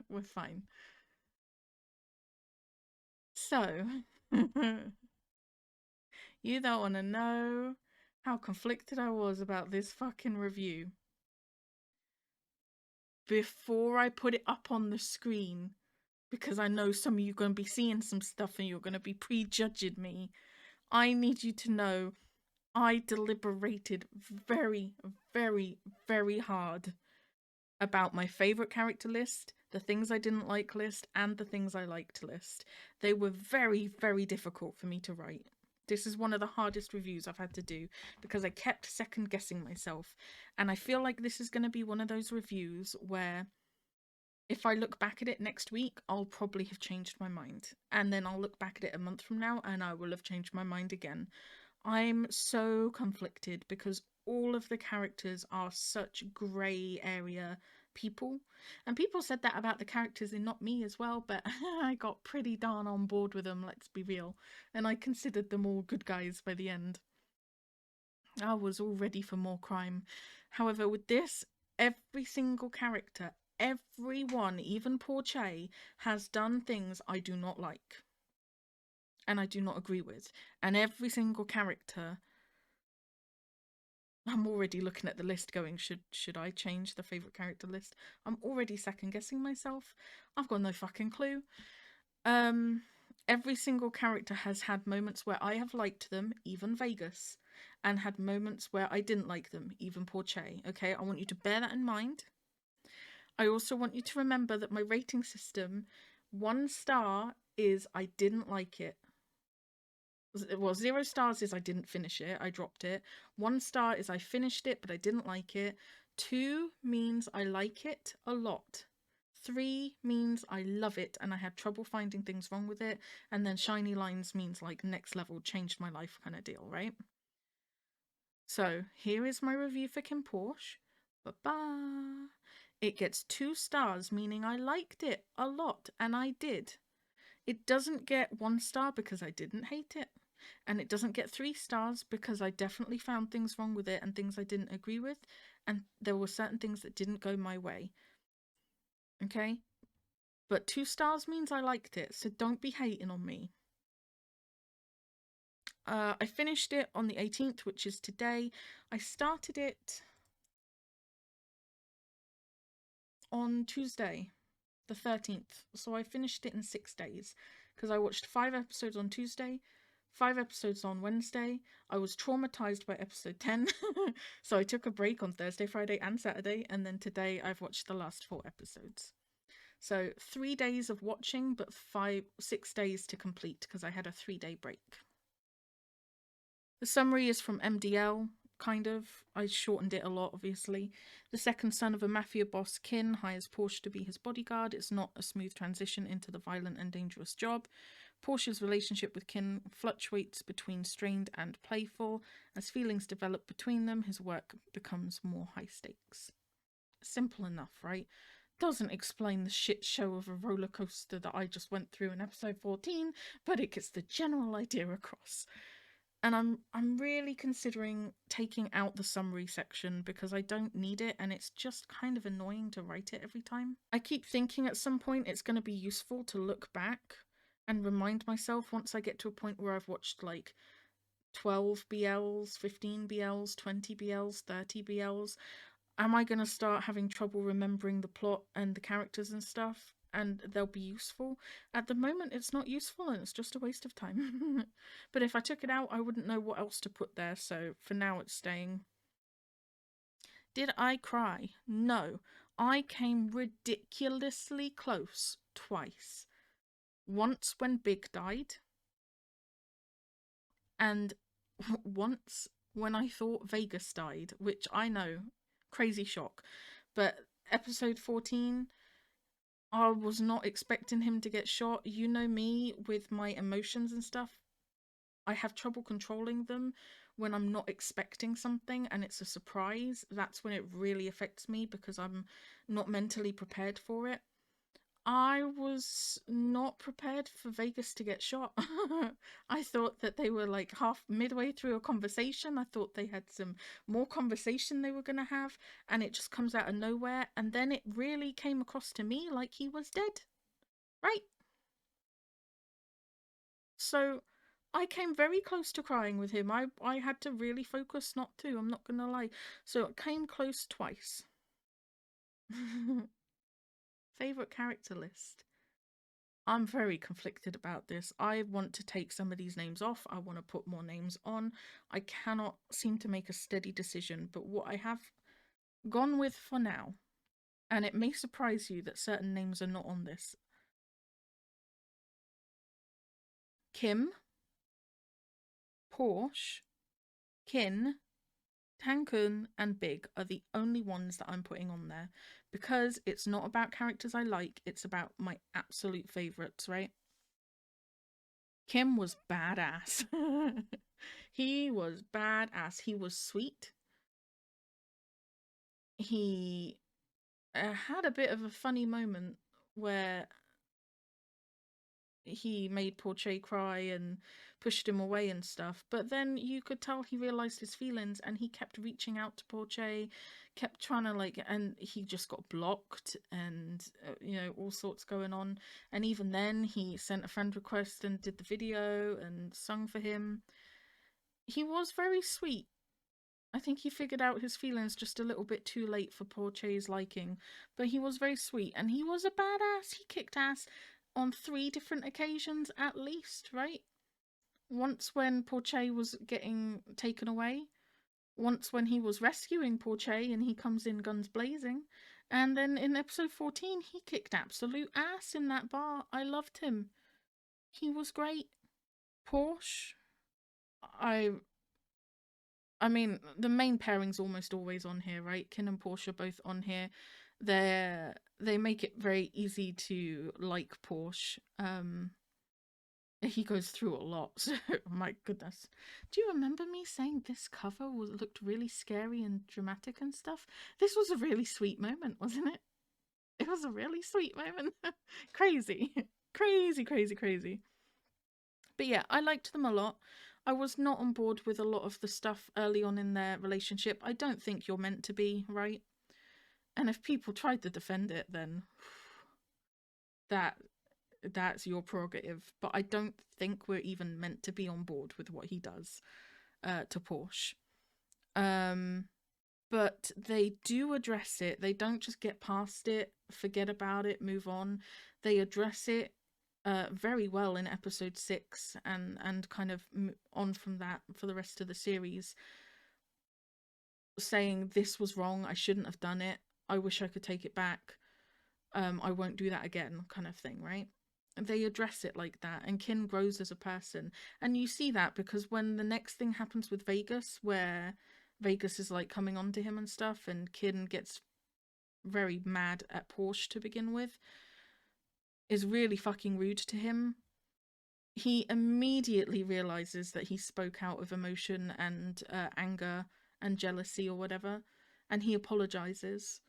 We're fine. So, you don't want to know how conflicted I was about this fucking review. Before I put it up on the screen, because I know some of you are going to be seeing some stuff and you're going to be prejudging me, I need you to know I deliberated very, very, very hard about my favourite character list, the things I didn't like list, and the things I liked list. They were very, very difficult for me to write. This is one of the hardest reviews I've had to do because I kept second guessing myself. And I feel like this is going to be one of those reviews where if I look back at it next week, I'll probably have changed my mind. And then I'll look back at it a month from now and I will have changed my mind again. I'm so conflicted because all of the characters are such grey area people. And people said that about the characters in Not Me as well, but I got pretty darn on board with them, let's be real. And I considered them all good guys by the end. I was all ready for more crime. However, with this, every single character, everyone, even Porsche, has done things I do not like. And I do not agree with. And every single character, I'm already looking at the list going, should I change the favourite character list? I'm already second guessing myself. I've got no fucking clue. Every single character has had moments where I have liked them, even Vegas, and had moments where I didn't like them, even Porsche. Okay, I want you to bear that in mind. I also want you to remember that my rating system, 1 star is I didn't like it. Well, 0 stars is I didn't finish it, I dropped it. 1 star is I finished it, but I didn't like it. 2 means I like it a lot. 3 means I love it and I had trouble finding things wrong with it. And then shiny lines means like next level, changed my life kind of deal, right? So here is my review for KinnPorsche. Ba-ba! It gets 2 stars, meaning I liked it a lot, and I did. It doesn't get 1 star because I didn't hate it. And it doesn't get 3 stars because I definitely found things wrong with it and things I didn't agree with. And there were certain things that didn't go my way. Okay? But 2 stars means I liked it, so don't be hating on me. I finished it on the 18th, which is today. I started it on Tuesday, the 13th. So I finished it in 6 days because I watched 5 episodes on Tuesday, 5 episodes on Wednesday. I was traumatized by episode 10. So I took a break on Thursday, Friday and Saturday. And then today I've watched the last 4 episodes. So 3 days of watching, but 6 days to complete because I had a 3-day break. The summary is from MDL, kind of. I shortened it a lot, obviously. The second son of a mafia boss, Kinn, hires Porsche to be his bodyguard. It's not a smooth transition into the violent and dangerous job. Porsche's relationship with Kinn fluctuates between strained and playful. As feelings develop between them, his work becomes more high stakes. Simple enough, right? Doesn't explain the shit show of a roller coaster that I just went through in episode 14, but it gets the general idea across. And I'm really considering taking out the summary section because I don't need it and it's just kind of annoying to write it every time. I keep thinking at some point it's going to be useful to look back and remind myself once I get to a point where I've watched like 12 BLs, 15 BLs, 20 BLs, 30 BLs. Am I going to start having trouble remembering the plot and the characters and stuff? And they'll be useful. At the moment, it's not useful and it's just a waste of time. But if I took it out, I wouldn't know what else to put there. So for now, it's staying. Did I cry? No. I came ridiculously close twice. Once when Big died. And once when I thought Vegas died, which I know, crazy shock. But episode 14... I was not expecting him to get shot. You know me with my emotions and stuff. I have trouble controlling them when I'm not expecting something and it's a surprise. That's when it really affects me because I'm not mentally prepared for it. I was not prepared for Vegas to get shot. I thought that they were like midway through a conversation. I thought they had some more conversation they were going to have, and it just comes out of nowhere. And then it really came across to me like he was dead. Right? So I came very close to crying with him. I had to really focus not to. I'm not going to lie. So it came close twice. Favorite character list. I'm very conflicted about this. I want to take some of these names off. I want to put more names on. I cannot seem to make a steady decision, but what I have gone with for now, and it may surprise you that certain names are not on this. Kim, Porsche, Kinn, Tankun, and Big are the only ones that I'm putting on there because it's not about characters I like, it's about my absolute favourites, right? Kim was badass. He was badass. He was sweet. He had a bit of a funny moment where he made Porsche cry and pushed him away and stuff, but then you could tell he realized his feelings and he kept reaching out to Porsche, kept trying to and he just got blocked and you know, all sorts going on. And even then he sent a friend request and did the video and sung for him. He was very sweet. I think he figured out his feelings just a little bit too late for Porsche's liking, but he was very sweet and he was a badass. He kicked ass on 3 different occasions at least, right? Once when Porsche was getting taken away, once when he was rescuing Porsche and he comes in guns blazing, and then in episode 14 he kicked absolute ass in that bar. I loved him. He was great. Porsche, I mean, the main pairing's almost always on here, right? Kinn and Porsche are both on here. They make it very easy to like Porsche. He goes through a lot, so my goodness. Do you remember me saying this cover looked really scary and dramatic and stuff? This was a really sweet moment, wasn't it? It was a really sweet moment. Crazy. Crazy, crazy, crazy. But yeah, I liked them a lot. I was not on board with a lot of the stuff early on in their relationship. I don't think you're meant to be, right? And if people tried to defend it, then that that's your prerogative. But I don't think we're even meant to be on board with what he does to Porsche. But they do address it. They don't just get past it, forget about it, move on. They address it very well in episode 6 and kind of on from that for the rest of the series, saying this was wrong, I shouldn't have done it, I wish I could take it back, I won't do that again, kind of thing, right? And they address it like that, and Kinn grows as a person. And you see that because when the next thing happens with Vegas, where Vegas is like coming on to him and stuff, and Kinn gets very mad at Porsche to begin with, is really fucking rude to him. He immediately realizes that he spoke out of emotion and anger and jealousy or whatever, and he apologizes.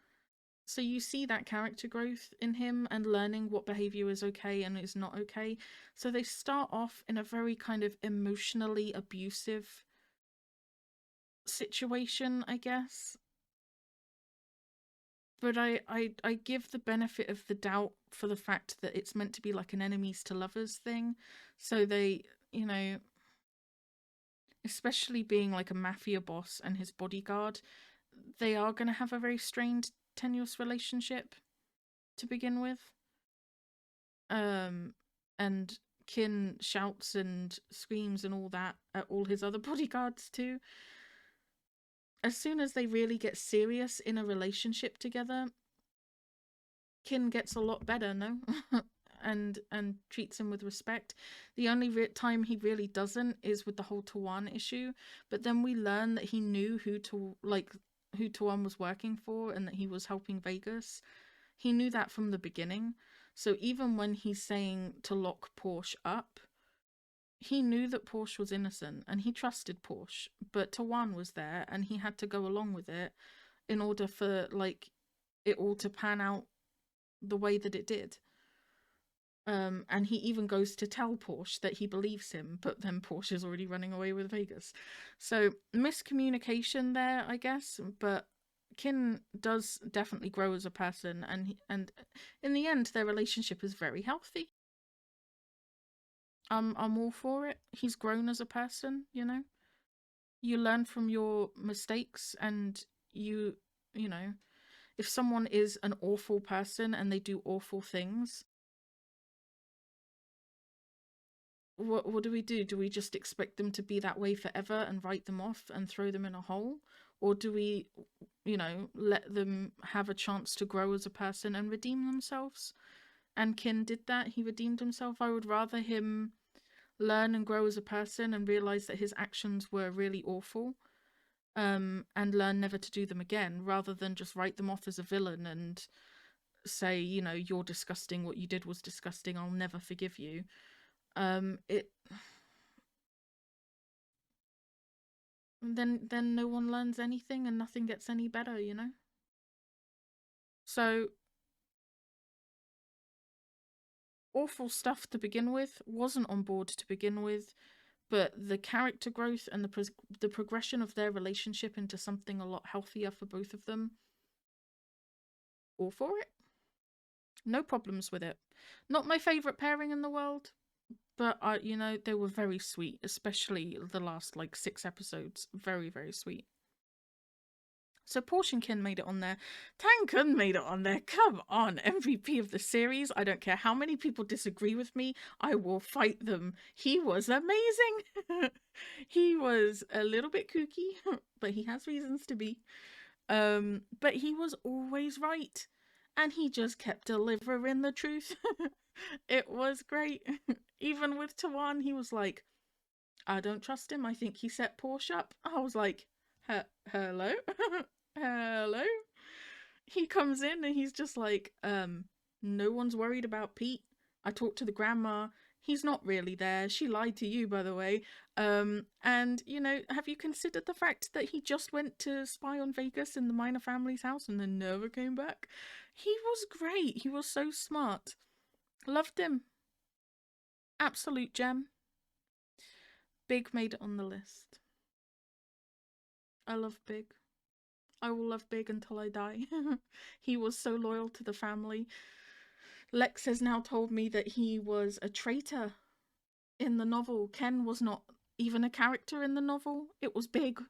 So you see that character growth in him and learning what behavior is okay and is not okay. So they start off in a very kind of emotionally abusive situation, I guess. But I give the benefit of the doubt for the fact that it's meant to be like an enemies to lovers thing. So they, you know, especially being like a mafia boss and his bodyguard, they are going to have a very strained, tenuous relationship to begin with. And Kinn shouts and screams and all that at all his other bodyguards too. As soon as they really get serious in a relationship together, Kinn gets a lot better, no? and treats him with respect. The only time he really doesn't is with the whole Tawan issue, but then we learn that he knew who Tawan was working for and that he was helping Vegas. He knew that from the beginning. So even when he's saying to lock Porsche up, he knew that Porsche was innocent and he trusted Porsche, but Tawan was there and he had to go along with it in order for like it all to pan out the way that it did. And he even goes to tell Porsche that he believes him, but then Porsche is already running away with Vegas. So miscommunication there, I guess, but Kinn does definitely grow as a person, and in the end their relationship is very healthy. I'm all for it. He's grown as a person, you know. You learn from your mistakes, and you know, if someone is an awful person and they do awful things, what do we do? Do we just expect them to be that way forever and write them off and throw them in a hole? Or do we, you know, let them have a chance to grow as a person and redeem themselves? And Kinn did that. He redeemed himself. I would rather him learn and grow as a person and realize that his actions were really awful, and learn never to do them again, rather than just write them off as a villain and say, you know, you're disgusting, what you did was disgusting, I'll never forgive you. Then no one learns anything and nothing gets any better, you know? So awful stuff to begin with, wasn't on board to begin with, but the character growth and the progression of their relationship into something a lot healthier for both of them, all for it. No problems with it. Not my favourite pairing in the world, but you know, they were very sweet, especially the last like 6 episodes. Very, very sweet. So Porsche and Kinn made it on there. Tankun made it on there. Come on, MVP of the series. I don't care how many people disagree with me. I will fight them. He was amazing. He was a little bit kooky, but he has reasons to be. But he was always right. And he just kept delivering the truth. It was great. Even with Tawan, he was like, I don't trust him. I think he set Porsche up. I was like, hello? Hello? He comes in and he's just like, no one's worried about Pete. I talked to the grandma. He's not really there. She lied to you, by the way. And, you know, have you considered the fact that he just went to spy on Vegas in the Minor family's house and then never came back? He was great. He was so smart. Loved him. Absolute gem. Big made it on the list. I love Big. I will love Big until I die. He was so loyal to the family. Lex has now told me that he was a traitor in the novel. Ken was not even a character in the novel. It was Big.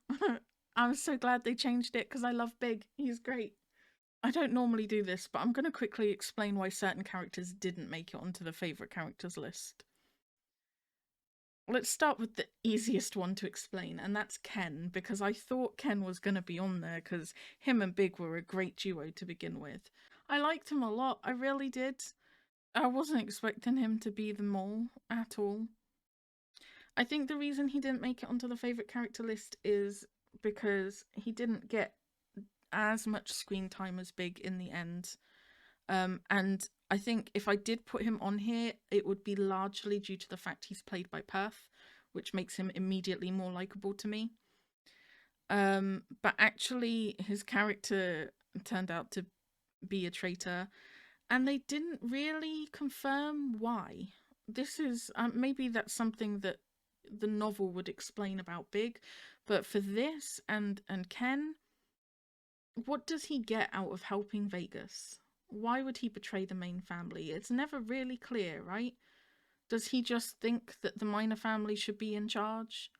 I'm so glad they changed it because I love Big. He's great. I don't normally do this, but I'm going to quickly explain why certain characters didn't make it onto the favourite characters list. Let's start with the easiest one to explain, and that's Ken, because I thought Ken was going to be on there because him and Big were a great duo to begin with. I liked him a lot, I really did. I wasn't expecting him to be the mole at all. I think the reason he didn't make it onto the favourite character list is because he didn't get as much screen time as Big in the end. And I think if I did put him on here, it would be largely due to the fact he's played by Perth, which makes him immediately more likeable to me. But actually, his character turned out to be a traitor, and they didn't really confirm why. This is maybe that's something that the novel would explain about Big, but for this and Ken, what does he get out of helping Vegas? Why would he betray the main family? It's never really clear, right? Does he just think that the minor family should be in charge?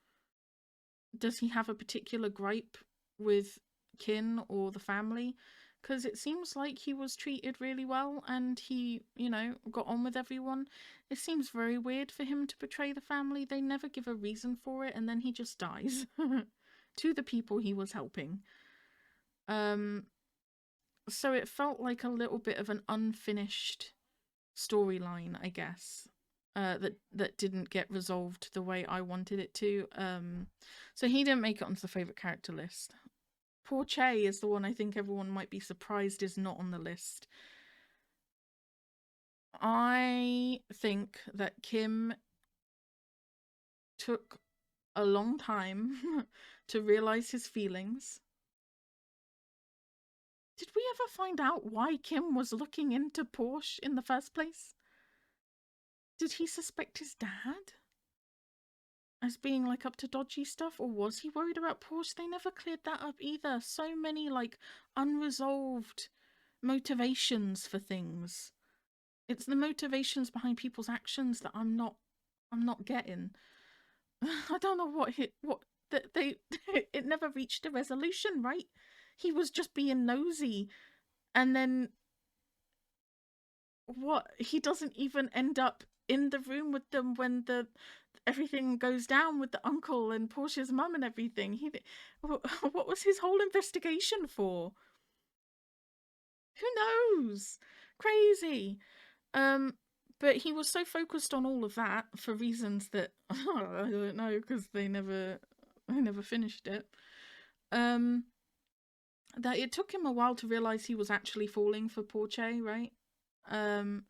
Does he have a particular gripe with Kin or the family? Because it seems like he was treated really well and he, you know, got on with everyone. It seems very weird for him to betray the family. They never give a reason for it, and then he just dies to the people he was helping. So it felt like a little bit of an unfinished storyline, I guess, that didn't get resolved the way I wanted it to. So he didn't make it onto the favourite character list. Forte is the one I think everyone might be surprised is not on the list. I think that Kim took a long time to realise his feelings. Did we ever find out why Kim was looking into Porsche in the first place? Did he suspect his dad as being like up to dodgy stuff, or was he worried about Porsche? They never cleared that up either. So many like unresolved motivations for things. It's the motivations behind people's actions that I'm not getting. I don't know what it never reached a resolution, right? He was just being nosy, and then what? He doesn't even end up in the room with them when everything goes down with the uncle and Porsche's mum and everything. What was his whole investigation for? Who knows? Crazy. But he was so focused on all of that for reasons that I don't know, because they never finished it. That it took him a while to realize he was actually falling for Porsche, right? And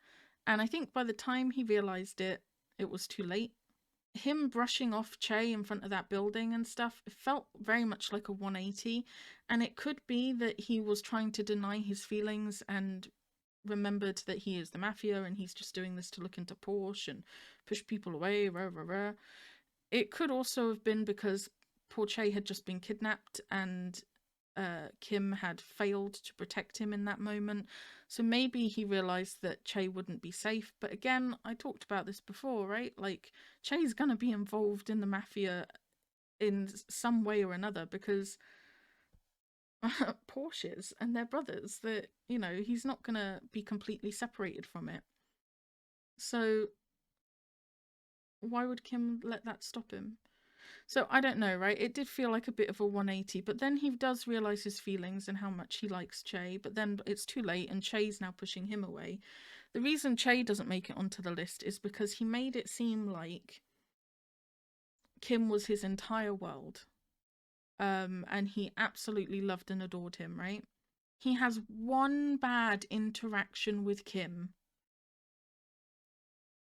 I think by the time he realized it, it was too late. Him brushing off Che in front of that building and stuff, it felt very much like a 180. And it could be that he was trying to deny his feelings and remembered that he is the mafia and he's just doing this to look into Porsche and push people away, rah, rah, rah. It could also have been because Porsche had just been kidnapped and Kim had failed to protect him in that moment. So maybe he realized that Che wouldn't be safe. But again, I talked about this before, right? Like, Che's gonna be involved in the mafia in some way or another because Porsches and their brothers, that, you know, he's not gonna be completely separated from it. So why would Kim let that stop him? So I don't know, right? It did feel like a bit of a 180, but then he does realize his feelings and how much he likes Che, but then it's too late and Che's now pushing him away. The reason Che doesn't make it onto the list is because he made it seem like Kim was his entire world. And he absolutely loved and adored him, right? He has one bad interaction with Kim.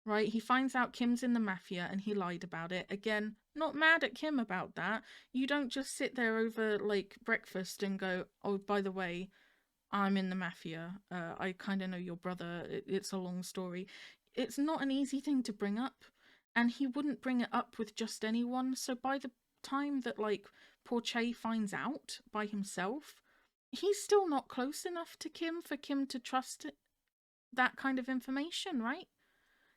Right, he finds out Kim's in the mafia and he lied about it. Again, not mad at Kim about that. You don't just sit there over like breakfast and go, oh, by the way, I'm in the mafia. I kind of know your brother. It's a long story. It's not an easy thing to bring up, and he wouldn't bring it up with just anyone. So by the time that like poor Che finds out by himself, he's still not close enough to Kim for Kim to trust that kind of information, right?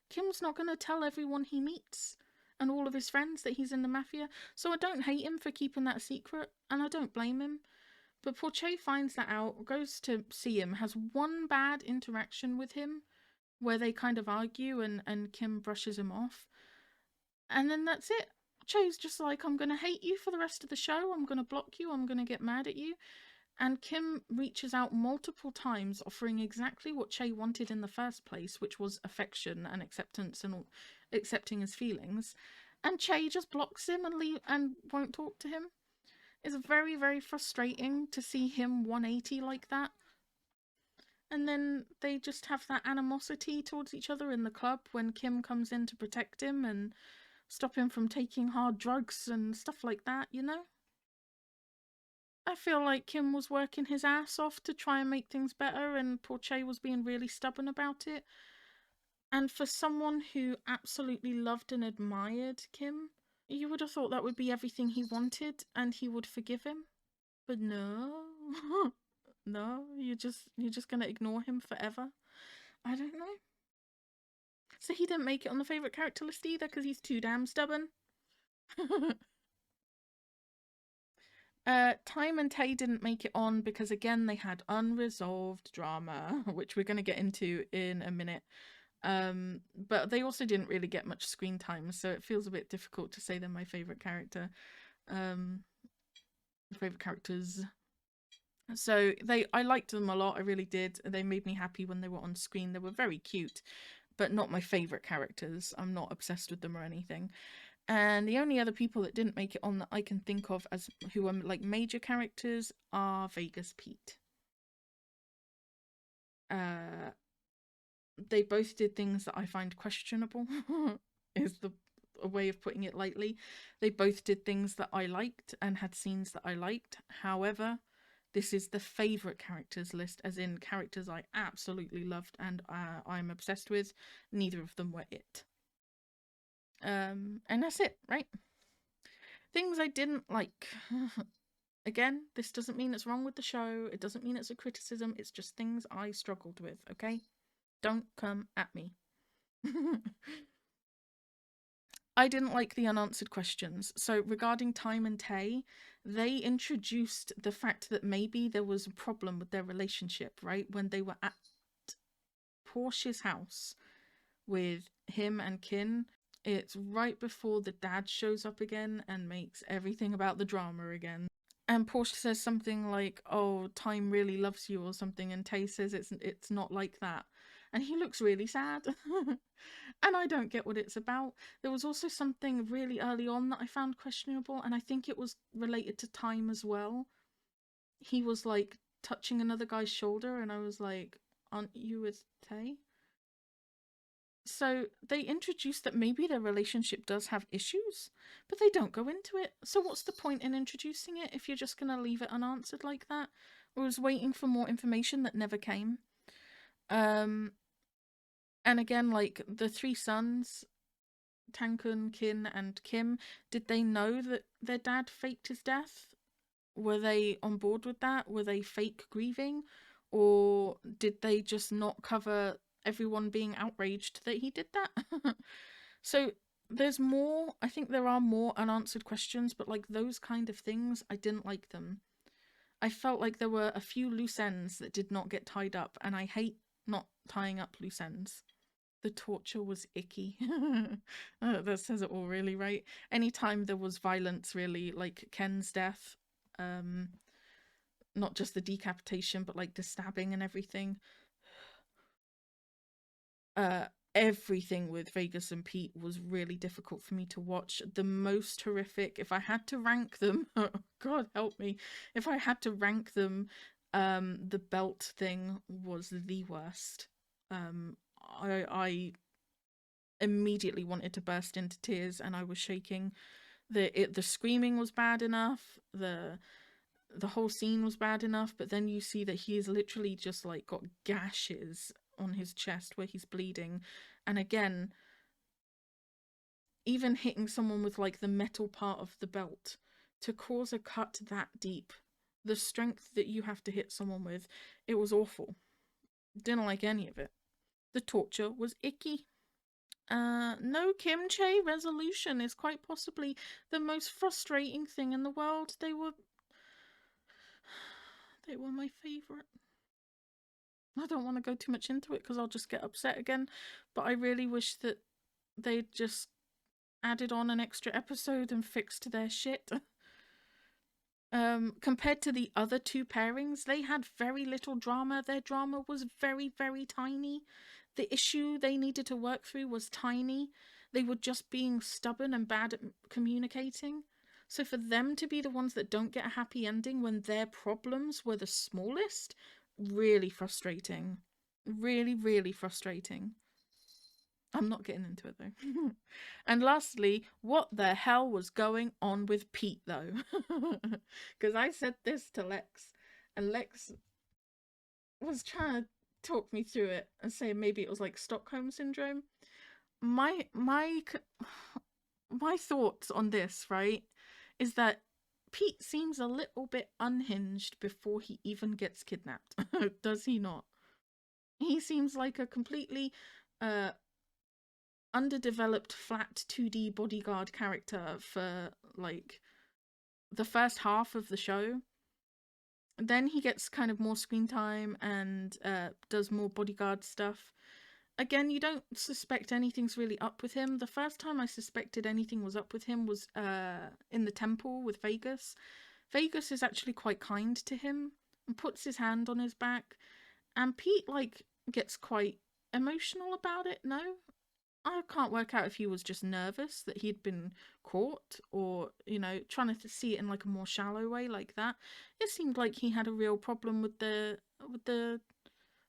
Kim's not going to tell everyone he meets and all of his friends that he's in the mafia, so I don't hate him for keeping that secret, and I don't blame him. But Forte finds that out, goes to see him, has one bad interaction with him where they kind of argue and Kim brushes him off. And then that's it. Che's just like, I'm going to hate you for the rest of the show. I'm going to block you. I'm going to get mad at you. And Kim reaches out multiple times, offering exactly what Che wanted in the first place, which was affection and acceptance and accepting his feelings. And Che just blocks him and won't talk to him. It's very, very frustrating to see him 180 like that. And then they just have that animosity towards each other in the club when Kim comes in to protect him and stop him from taking hard drugs and stuff like that, you know? I feel like Kim was working his ass off to try and make things better, and Porche was being really stubborn about it. And for someone who absolutely loved and admired Kim, you would have thought that would be everything he wanted and he would forgive him. But no. No, you're just gonna ignore him forever. I don't know. So he didn't make it on the favourite character list either because he's too damn stubborn. Time and Tay didn't make it on because, again, they had unresolved drama, which we're going to get into in a minute. But they also didn't really get much screen time, so it feels a bit difficult to say they're my favourite character. Favourite characters. So I liked them a lot, I really did. They made me happy when they were on screen. They were very cute, but not my favourite characters. I'm not obsessed with them or anything. And the only other people that didn't make it on that I can think of as who are like major characters are VegasPete. They both did things that I find questionable, is a way of putting it lightly. They both did things that I liked and had scenes that I liked. However, this is the favourite characters list, as in characters I absolutely loved and I'm obsessed with. Neither of them were it. And that's it, right? Things I didn't like. Again, this doesn't mean it's wrong with the show. It doesn't mean it's a criticism. It's just things I struggled with, okay? Don't come at me. I didn't like the unanswered questions. So regarding Time and Tay, they introduced the fact that maybe there was a problem with their relationship, right? When they were at Porsche's house with him and Kinn. It's right before the dad shows up again and makes everything about the drama again. And Porsche says something like, oh, time really loves you or something, and Tay says it's not like that. And he looks really sad. And I don't get what it's about. There was also something really early on that I found questionable, and I think it was related to time as well. He was like touching another guy's shoulder, and I was like, aren't you with Tay? So they introduced that maybe their relationship does have issues, but they don't go into it. So what's the point in introducing it if you're just going to leave it unanswered like that? I was waiting for more information that never came. And again, like the three sons, Tankun, Kinn, and Kim, did they know that their dad faked his death? Were they on board with that? Were they fake grieving? Or did they just not cover everyone being outraged that he did that? So there's more. I think there are more unanswered questions, but like those kind of things, I didn't like them. I felt like there were a few loose ends that did not get tied up, and I hate not tying up loose ends. The torture was icky. That says it all, really, right? Anytime there was violence, really, like Ken's death, not just the decapitation, but like the stabbing and everything. Everything with Vegas and Pete was really difficult for me to watch. The most horrific, if I had to rank them, oh God help me, if I had to rank them, the belt thing was the worst. I immediately wanted to burst into tears and I was shaking. The screaming was bad enough, the whole scene was bad enough, but then you see that he is literally just like got gashes on his chest where he's bleeding. And again, even hitting someone with like the metal part of the belt to cause a cut that deep, the strength that you have to hit someone with, it was awful. Didn't like any of it. The torture was icky. No kimchi resolution is quite possibly the most frustrating thing in the world. They were my favorite. I don't want to go too much into it because I'll just get upset again, but I really wish that they'd just added on an extra episode and fixed their shit. Compared to the other two pairings, they had very little drama. Their drama was very, very tiny. The issue they needed to work through was tiny. They were just being stubborn and bad at communicating. So for them to be the ones that don't get a happy ending when their problems were the smallest, really frustrating. Really, really frustrating. I'm not getting into it though. And lastly, what the hell was going on with Pete though? Because I said this to Lex, and Lex was trying to talk me through it and say maybe it was like Stockholm syndrome. My thoughts on this, right, is that Pete seems a little bit unhinged before he even gets kidnapped. Does he not? He seems like a completely underdeveloped flat 2D bodyguard character for like the first half of the show. Then he gets kind of more screen time and does more bodyguard stuff. Again, you don't suspect anything's really up with him. The first time I suspected anything was up with him was in the temple with Vegas. Vegas is actually quite kind to him and puts his hand on his back, and Pete like gets quite emotional about it. No, I can't work out if he was just nervous that he'd been caught or, you know, trying to see it in like a more shallow way like that. It seemed like he had a real problem with the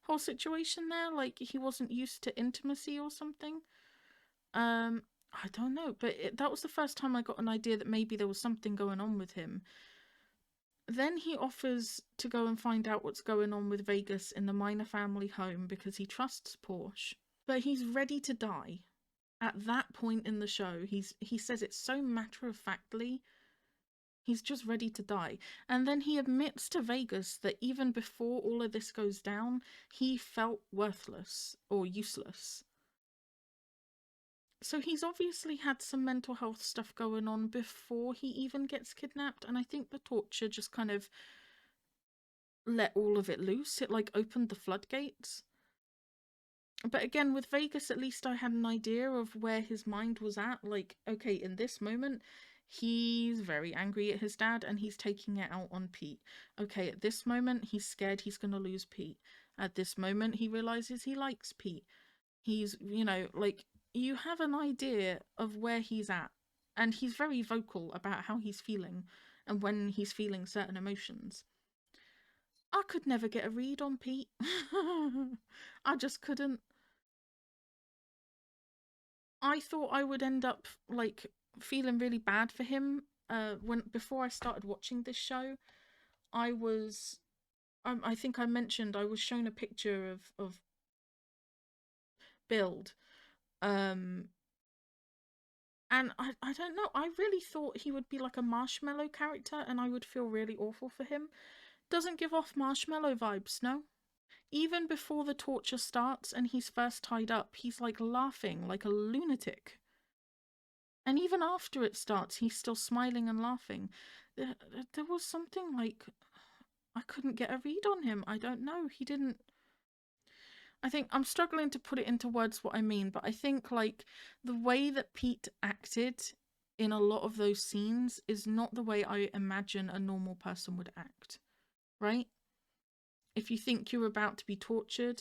whole situation there, like he wasn't used to intimacy or something. I don't know, but that was the first time I got an idea that maybe there was something going on with him. Then he offers to go and find out what's going on with Vegas in the minor family home because he trusts Porsche. But he's ready to die. At that point in the show, he says it so matter-of-factly. He's just ready to die. And then he admits to Vegas that even before all of this goes down, he felt worthless or useless. So he's obviously had some mental health stuff going on before he even gets kidnapped. And I think the torture just kind of let all of it loose. It like opened the floodgates. But again, with Vegas, at least I had an idea of where his mind was at. Like, okay, in this moment, he's very angry at his dad and he's taking it out on Pete. Okay, at this moment, he's scared he's going to lose Pete. At this moment, he realizes he likes Pete. He's, you know, like, you have an idea of where he's at. And he's very vocal about how he's feeling and when he's feeling certain emotions. I could never get a read on Pete. I just couldn't. I thought I would end up like feeling really bad for him before I started watching this show. I think I mentioned I was shown a picture of Build, and I don't know, I really thought he would be like a Marshmallow character and I would feel really awful for him. Doesn't give off Marshmallow vibes, no. Even before the torture starts and he's first tied up, he's like laughing like a lunatic. And even after it starts, he's still smiling and laughing. There was something like, I couldn't get a read on him. I don't know. He didn't. I think I'm struggling to put it into words what I mean, but I think like the way that Pete acted in a lot of those scenes is not the way I imagine a normal person would act, right? If you think you're about to be tortured,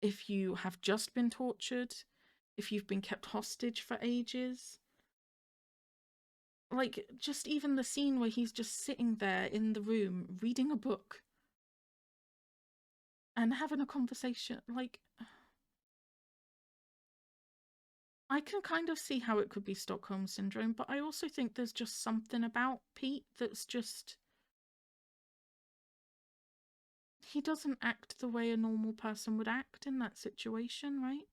if you have just been tortured, if you've been kept hostage for ages, like just even the scene where he's just sitting there in the room reading a book and having a conversation, like I can kind of see how it could be Stockholm syndrome, but I also think there's just something about Pete that's just, he doesn't act the way a normal person would act in that situation, right?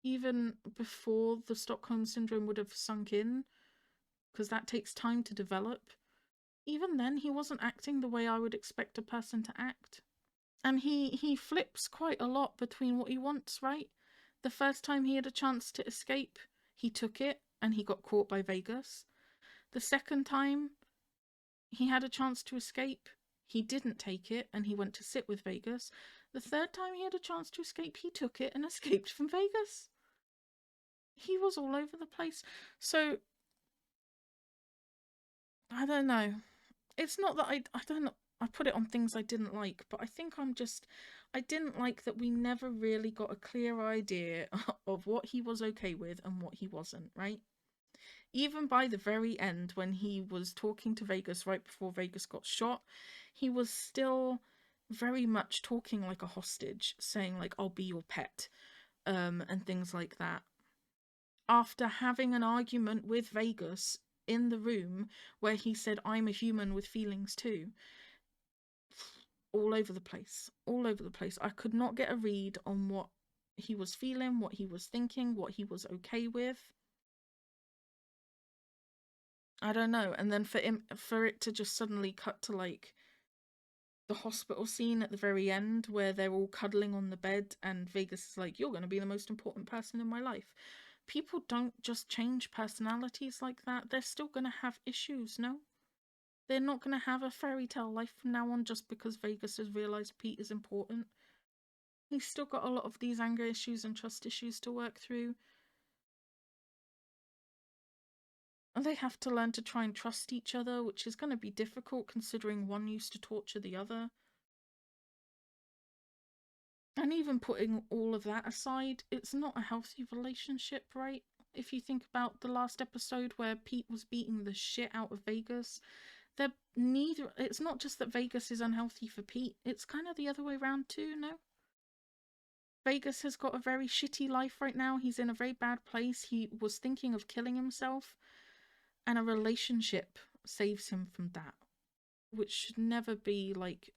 Even before the Stockholm syndrome would have sunk in, because that takes time to develop. Even then, he wasn't acting the way I would expect a person to act. And he flips quite a lot between what he wants, right? The first time he had a chance to escape, he took it and he got caught by Vegas. The second time he had a chance to escape, he didn't take it and he went to sit with Vegas. The third time he had a chance to escape, he took it and escaped from Vegas. He was all over the place. So, I don't know. It's not that I don't know. I put it on things I didn't like, but I think I didn't like that we never really got a clear idea of what he was okay with and what he wasn't, right? Even by the very end, when he was talking to Vegas right before Vegas got shot, he was still very much talking like a hostage, saying like, I'll be your pet, and things like that. After having an argument with Vegas in the room where he said, I'm a human with feelings too. All over the place. All over the place. I could not get a read on what he was feeling, what he was thinking, what he was okay with. I don't know. And then for it to just suddenly cut to like the hospital scene at the very end where they're all cuddling on the bed and Vegas is like, you're going to be the most important person in my life. People don't just change personalities like that. They're still going to have issues, no? They're not going to have a fairy tale life from now on just because Vegas has realised Pete is important. He's still got a lot of these anger issues and trust issues to work through. And they have to learn to try and trust each other, which is going to be difficult considering one used to torture the other. And even putting all of that aside, it's not a healthy relationship, right? If you think about the last episode where Pete was beating the shit out of Vegas, it's not just that Vegas is unhealthy for Pete, it's kind of the other way around too, no? Vegas has got a very shitty life right now. He's in a very bad place. He was thinking of killing himself, and a relationship saves him from that, which should never be like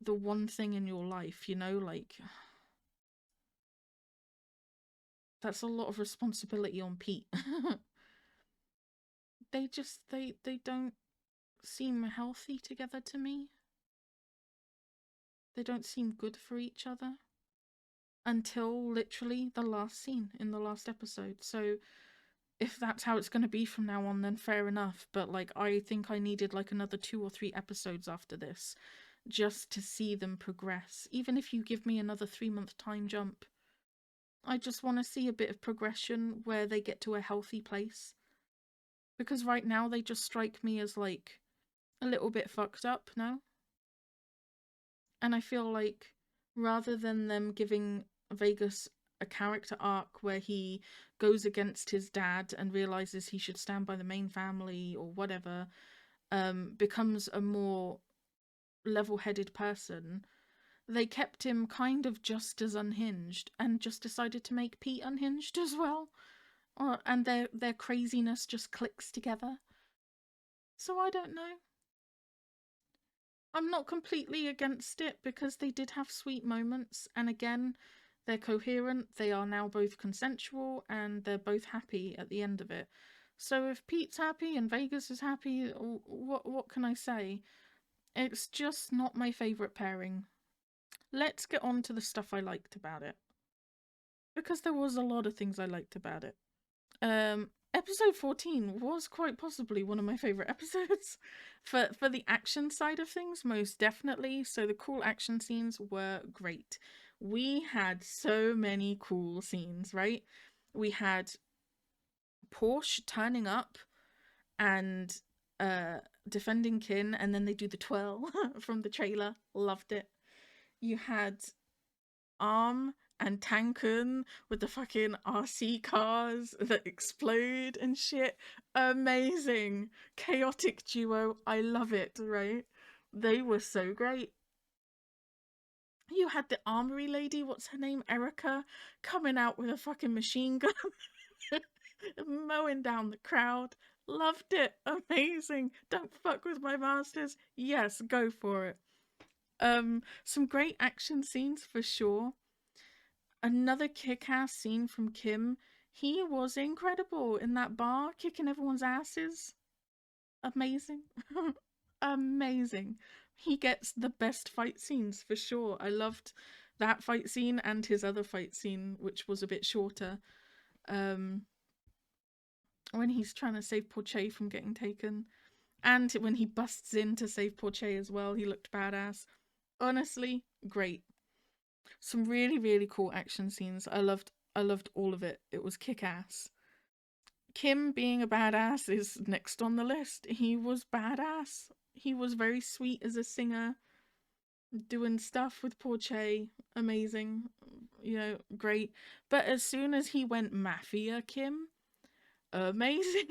the one thing in your life, you know, like that's a lot of responsibility on Pete. They don't seem healthy together to me. They don't seem good for each other until literally the last scene in the last episode. So if that's how it's going to be from now on, then fair enough. But like, I think I needed like another 2 or 3 episodes after this just to see them progress. Even if you give me another 3-month time jump, I just want to see a bit of progression where they get to a healthy place. Because right now they just strike me as like a little bit fucked up now. And I feel like rather than them giving Vegas a character arc where he goes against his dad and realizes he should stand by the main family or whatever, becomes a more level-headed person, they kept him kind of just as unhinged and just decided to make Pete unhinged as well. And their craziness just clicks together. So I don't know. I'm not completely against it because they did have sweet moments, and again, they're coherent, they are now both consensual, and they're both happy at the end of it. So if Pete's happy and Vegas is happy, what can I say? It's just not my favourite pairing. Let's get on to the stuff I liked about it. Because there was a lot of things I liked about it. Episode 14 was quite possibly one of my favourite episodes. For the action side of things, most definitely. So the cool action scenes were great. We had so many cool scenes, right? We had Porsche turning up and defending Kinn, and then they do the twirl from the trailer. Loved it. You had and Tankun with the fucking RC cars that explode and shit. Amazing. Chaotic duo. I love it, right? They were so great. You had the armory lady, what's her name? Erica, coming out with a fucking machine gun. Mowing down the crowd. Loved it. Amazing. Don't fuck with my masters. Yes, go for it. Some great action scenes for sure. Another kick-ass scene from Kim. He was incredible in that bar, kicking everyone's asses. Amazing. Amazing. He gets the best fight scenes for sure. I loved that fight scene and his other fight scene, which was a bit shorter. When he's trying to save Porche from getting taken. And when he busts in to save Porche as well, he looked badass. Honestly, great. Some really, really cool action scenes. I loved all of it. It was kick-ass. Kim being a badass is next on the list. He was badass. He was very sweet as a singer, doing stuff with Porche. Amazing. You know, great. But as soon as he went Mafia Kim, amazing.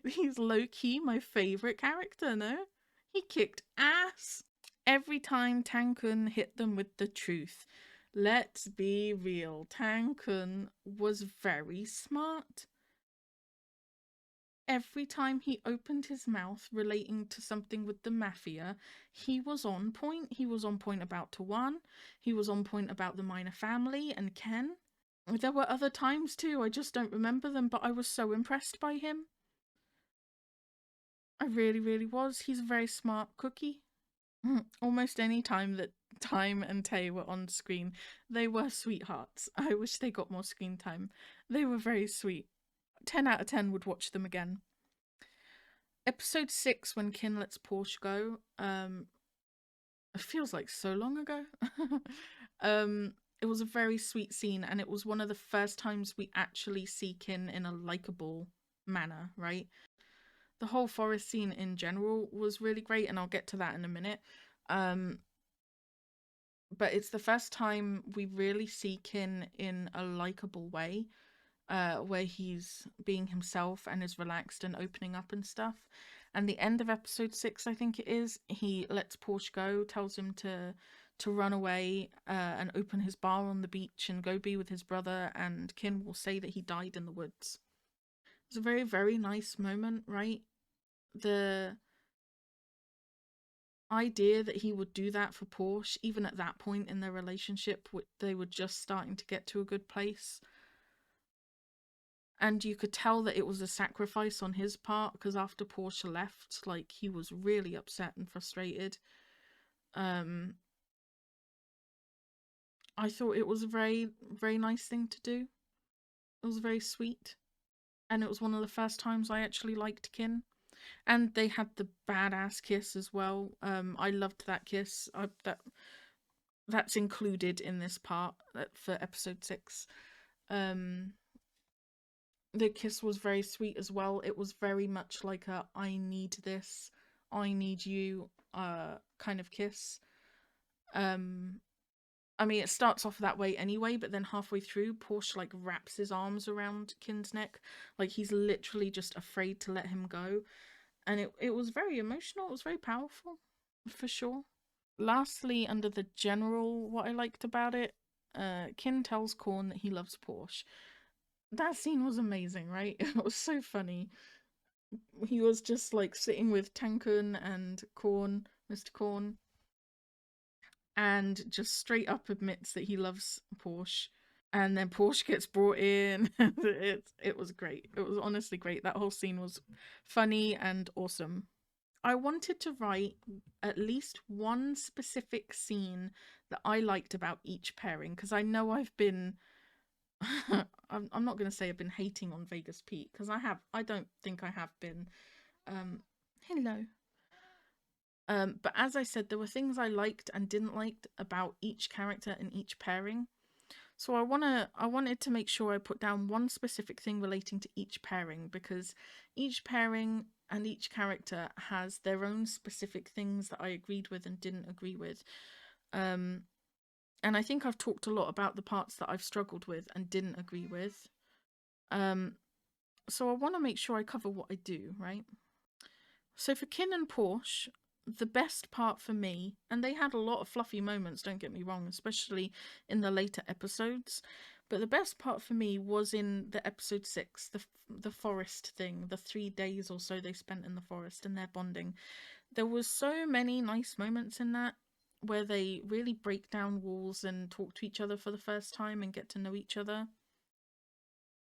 He's low-key my favorite character, no? He kicked ass. Every time Tankun hit them with the truth. Let's be real, Tankun was very smart. Every time he opened his mouth relating to something with the mafia, he was on point. He was on point about Tawan. He was on point about the Minor family and Ken. There were other times too, I just don't remember them, but I was so impressed by him. I really, really was. He's a very smart cookie. Almost any time that Time and Tay were on screen, they were sweethearts. I wish they got more screen time. They were very sweet. 10 out of 10 would watch them again. Episode 6, when Kinn lets Porsche go, it feels like so long ago. It was a very sweet scene, and it was one of the first times we actually see Kinn in a likable manner, right? The whole forest scene in general was really great, and I'll get to that in a minute. But it's the first time we really see Kinn in a likable way, where he's being himself and is relaxed and opening up and stuff. And the end of episode 6, I think it is, he lets Porsche go, tells him to run away and open his bar on the beach and go be with his brother, and Kinn will say that he died in the woods. It's a very, very nice moment, right? The idea that he would do that for Porsche, even at that point in their relationship, they were just starting to get to a good place. And you could tell that it was a sacrifice on his part, because after Porsche left, like, he was really upset and frustrated. I thought it was a very, very nice thing to do. It was very sweet. And it was one of the first times I actually liked Kinn. And they had the badass kiss as well. I loved that kiss. That's included in this part for episode 6. The kiss was very sweet as well. It was very much like a I need this, I need you kind of kiss. I mean, it starts off that way anyway, but then halfway through, Porsche like wraps his arms around Kinn's neck, like he's literally just afraid to let him go. And it was very emotional. It was very powerful, for sure. Lastly, under the general, what I liked about it, Kinn tells Korn that he loves Porsche. That scene was amazing, right? It was so funny. He was just like sitting with Tankun and Korn, Mr. Korn, and just straight up admits that he loves Porsche. And then Porsche gets brought in. It was great. It was honestly great. That whole scene was funny and awesome. I wanted to write at least one specific scene that I liked about each pairing, because I know I've been I'm not going to say I've been hating on VegasPete, because I don't think I have been. Hello. But as I said, there were things I liked and didn't like about each character and each pairing. So I wanted to make sure I put down one specific thing relating to each pairing, because each pairing and each character has their own specific things that I agreed with and didn't agree with. And I think I've talked a lot about the parts that I've struggled with and didn't agree with. So I want to make sure I cover what I do, right? So for Kinn and Porsche, the best part for me, and they had a lot of fluffy moments, don't get me wrong, especially in the later episodes, but the best part for me was in the episode 6, the forest thing, the 3 days or so they spent in the forest and their bonding. There was so many nice moments in that where they really break down walls and talk to each other for the first time and get to know each other.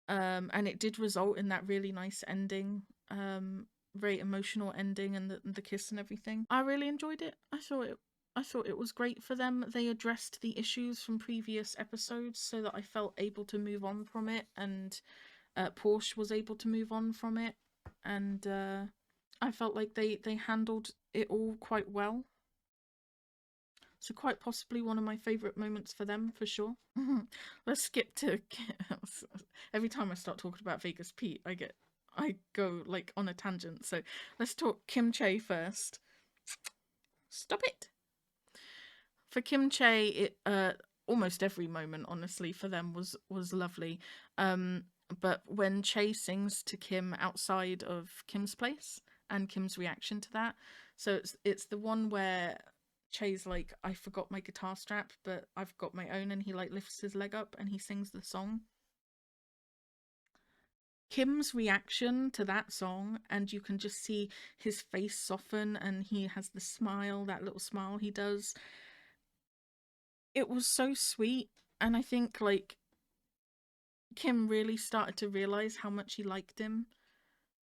And it did result in that really nice ending. very emotional ending and the kiss and everything. I really enjoyed it. I thought it was great for them. They addressed the issues from previous episodes so that I felt able to move on from it, and Porsche was able to move on from it, and I felt like they handled it all quite well. So quite possibly one of my favourite moments for them, for sure. Let's skip to... Every time I start talking about VegasPete, I go like on a tangent. So let's talk Kim Chae first. Stop it. For Kim Chae, almost every moment, honestly, for them was lovely. But when Chae sings to Kim outside of Kim's place and Kim's reaction to that, so it's the one where Chae's like, I forgot my guitar strap, but I've got my own, and he like lifts his leg up and he sings the song. Kim's reaction to that song, and you can just see his face soften, and he has the smile, that little smile he does. It was so sweet, and I think like Kim really started to realize how much he liked him.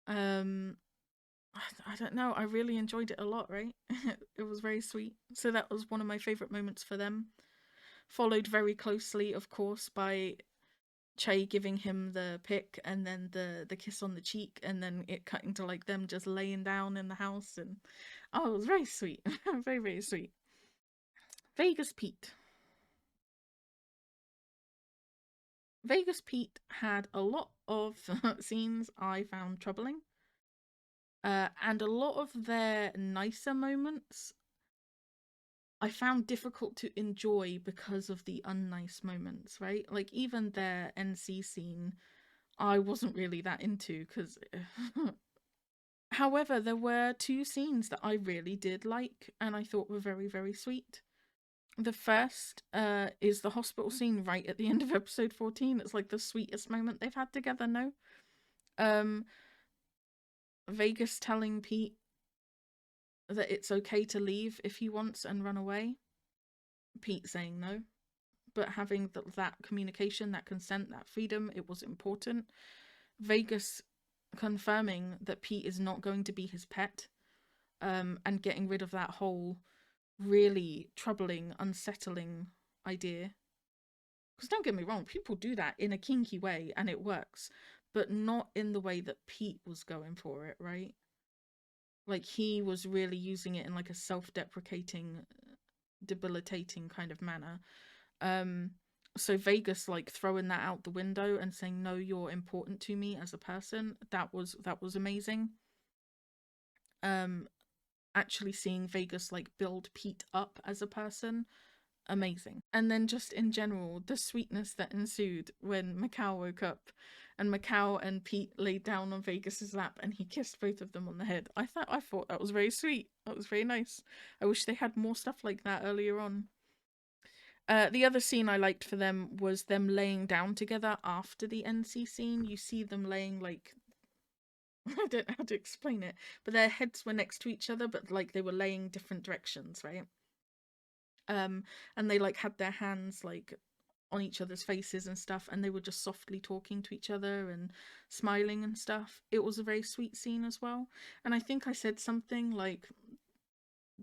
I don't know, I really enjoyed it a lot, right? It was very sweet. So that was one of my favorite moments for them. Followed very closely, of course, by Chae giving him the pick, and then the kiss on the cheek, and then it cutting to like them just laying down in the house, and oh, it was very sweet. Very, very sweet. VegasPete. VegasPete had a lot of scenes I found troubling. And a lot of their nicer moments I found difficult to enjoy because of the unnice moments, right? Like even their NC scene, I wasn't really that into because... However, there were two scenes that I really did like and I thought were very, very sweet. The first is the hospital scene right at the end of episode 14. It's like the sweetest moment they've had together, no? Vegas telling Pete that it's okay to leave if he wants and run away. Pete saying no. But having that communication, that consent, that freedom, it was important. Vegas confirming that Pete is not going to be his pet, and getting rid of that whole really troubling, unsettling idea. Because don't get me wrong, people do that in a kinky way and it works, but not in the way that Pete was going for it, right? Like he was really using it in like a self-deprecating, debilitating kind of manner. So Vegas like throwing that out the window and saying, no, you're important to me as a person, that was amazing. Actually seeing Vegas like build Pete up as a person, amazing. And then just in general, the sweetness that ensued when Macau woke up and Macau and Pete laid down on Vegas's lap and he kissed both of them on the head. I thought that was very sweet. That was very nice. I wish they had more stuff like that earlier on. The other scene I liked for them was them laying down together after the NC scene. You see them laying like... I don't know how to explain it, but their heads were next to each other, but like they were laying different directions, right? And they like had their hands like on each other's faces and stuff, and they were just softly talking to each other and smiling and stuff. It was a very sweet scene as well. And I think I said something like,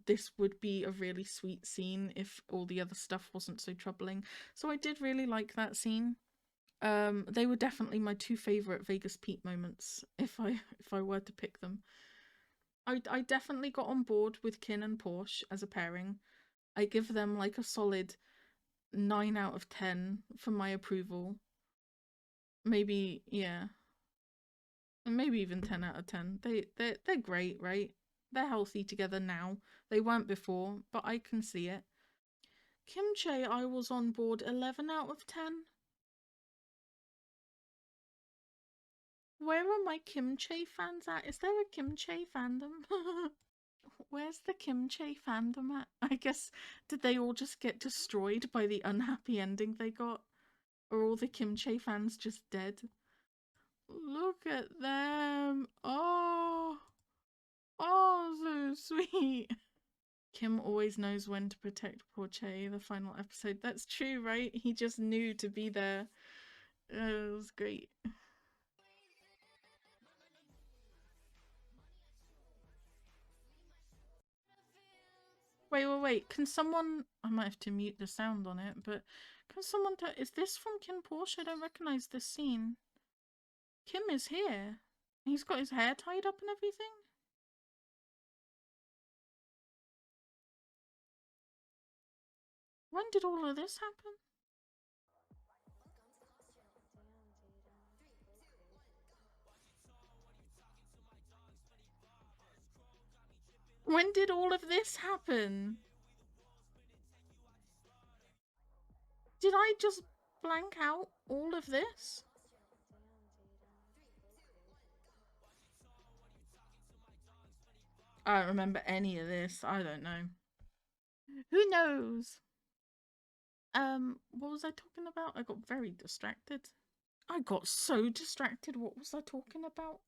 this would be a really sweet scene if all the other stuff wasn't so troubling. So I did really like that scene. They were definitely my two favorite VegasPete moments if I were to pick them. I definitely got on board with Kinn and Porsche as a pairing. I give them like a solid 9 out of 10 for my approval. Maybe, yeah. Maybe even 10 out of 10. They're great, right? They're healthy together now. They weren't before, but I can see it. Kim Chae, I was on board 11 out of 10. Where are my Kim Chae fans at? Is there a Kim Chae fandom? Where's the Kim Chae fandom at? I guess, did they all just get destroyed by the unhappy ending they got? Or all the Kim Chae fans just dead? Look at them! Oh! Oh, so sweet! Kim always knows when to protect poor Chae, the final episode. That's true, right? He just knew to be there. It was great. Wait. Can someone... I might have to mute the sound on it, but can someone... Is this from KinnPorsche? I don't recognise this scene. Kim is here. He's got his hair tied up and everything. When did all of this happen? When did all of this happen? Did I just blank out all of this? I don't remember any of this. I don't know. Who knows? What was I talking about? I got very distracted. I got so distracted. What was I talking about?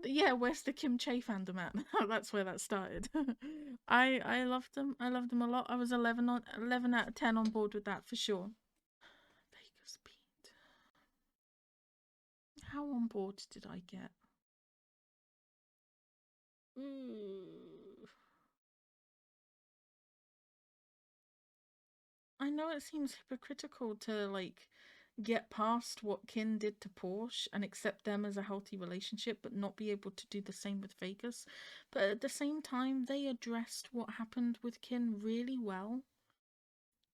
Yeah, where's the Kim Che fandom at? That's where that started. I loved them. I loved them a lot. I was 11 out of 10 on board with that for sure. VegasPete. How on board did I get? I know it seems hypocritical to like get past what Kinn did to Porsche and accept them as a healthy relationship, but not be able to do the same with Vegas. But at the same time, they addressed what happened with Kinn really well.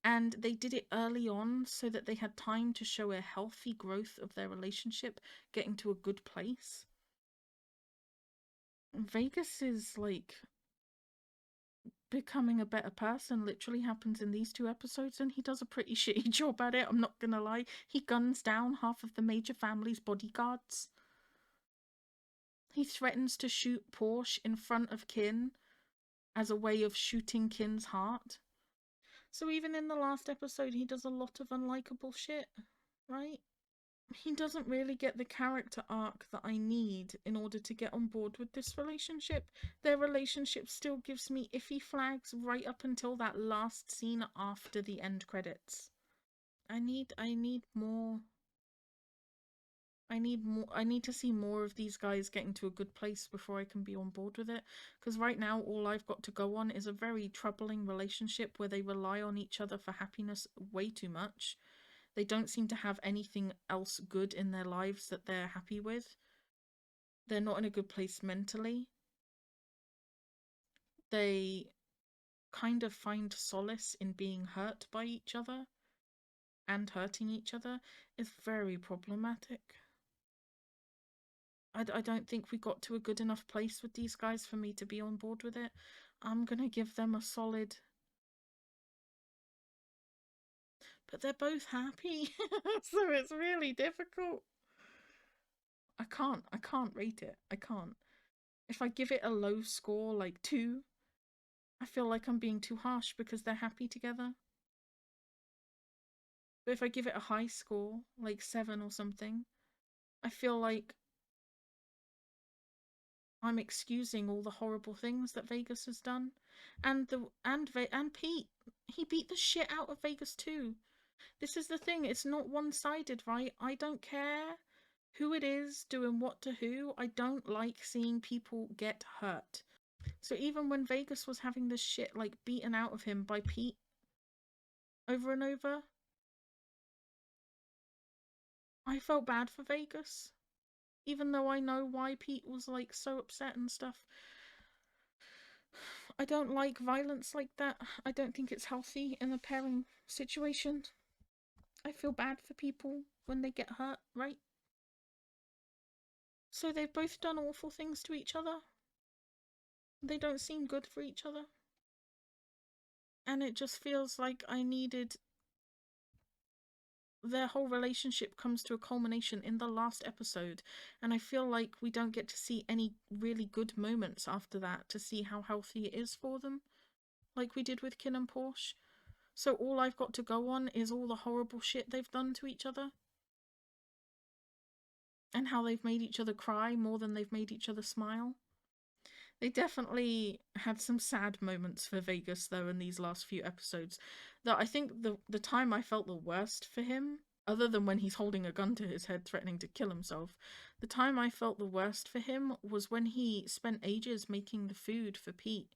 And they did it early on so that they had time to show a healthy growth of their relationship, getting to a good place. Vegas is like becoming a better person literally happens in these 2 episodes, and he does a pretty shitty job at it, I'm not gonna lie. He guns down half of the major family's bodyguards. He threatens to shoot Porsche in front of Kinn as a way of shooting Kinn's heart. So even in the last episode, he does a lot of unlikable shit, right? He doesn't really get the character arc that I need in order to get on board with this relationship. Their relationship still gives me iffy flags right up until that last scene after the end credits. I need more. I need to see more of these guys getting to a good place before I can be on board with it. Because right now, all I've got to go on is a very troubling relationship where they rely on each other for happiness way too much. They don't seem to have anything else good in their lives that they're happy with. They're not in a good place mentally. They kind of find solace in being hurt by each other and hurting each other. It's very problematic. I don't think we got to a good enough place with these guys for me to be on board with it. I'm gonna give them a solid... But they're both happy, so it's really difficult. I can't rate it. I can't. If I give it a low score, like 2, I feel like I'm being too harsh because they're happy together. But if I give it a high score, like 7 or something, I feel like I'm excusing all the horrible things that Vegas has done. And Pete, he beat the shit out of Vegas too. This is the thing, it's not one-sided, right? I don't care who it is doing what to who. I don't like seeing people get hurt. So even when Vegas was having this shit like beaten out of him by Pete over and over, I felt bad for Vegas. Even though I know why Pete was like so upset and stuff. I don't like violence like that. I don't think it's healthy in a pairing situation. I feel bad for people when they get hurt, right? So they've both done awful things to each other. They don't seem good for each other. And it just feels like I needed... Their whole relationship comes to a culmination in the last episode, and I feel like we don't get to see any really good moments after that to see how healthy it is for them, like we did with Kinn and Porsche. So all I've got to go on is all the horrible shit they've done to each other, and how they've made each other cry more than they've made each other smile. They definitely had some sad moments for Vegas, though, in these last few episodes. That I think the time I felt the worst for him, other than when he's holding a gun to his head threatening to kill himself, the time I felt the worst for him was when he spent ages making the food for Pete.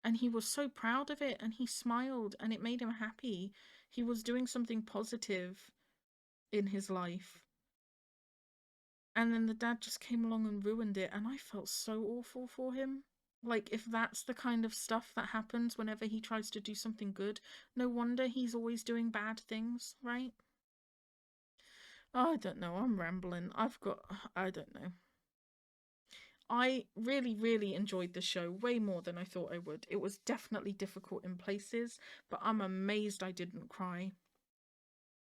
And he was so proud of it, and he smiled, and it made him happy. He was doing something positive in his life. And then the dad just came along and ruined it, and I felt so awful for him. Like, if that's the kind of stuff that happens whenever he tries to do something good, no wonder he's always doing bad things, right? Oh, I don't know, I'm rambling. I don't know. I really, really enjoyed the show way more than I thought I would. It was definitely difficult in places, but I'm amazed I didn't cry.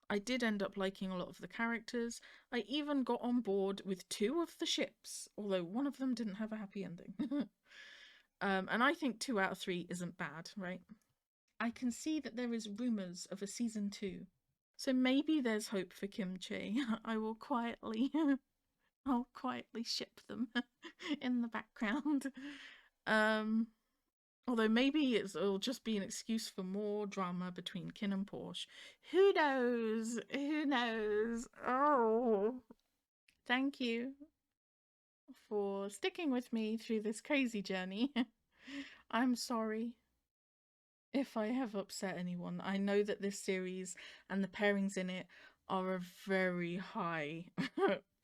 I did end up liking a lot of the characters. I even got on board with 2 of the ships, although one of them didn't have a happy ending. And I think 2 out of 3 isn't bad, right? I can see that there is rumours of a season 2. So maybe there's hope for Kimchi. I'll quietly ship them in the background. Although maybe it'll just be an excuse for more drama between Kinn and Porsche. Who knows? Who knows? Oh, thank you for sticking with me through this crazy journey. I'm sorry if I have upset anyone. I know that this series and the pairings in it are a very high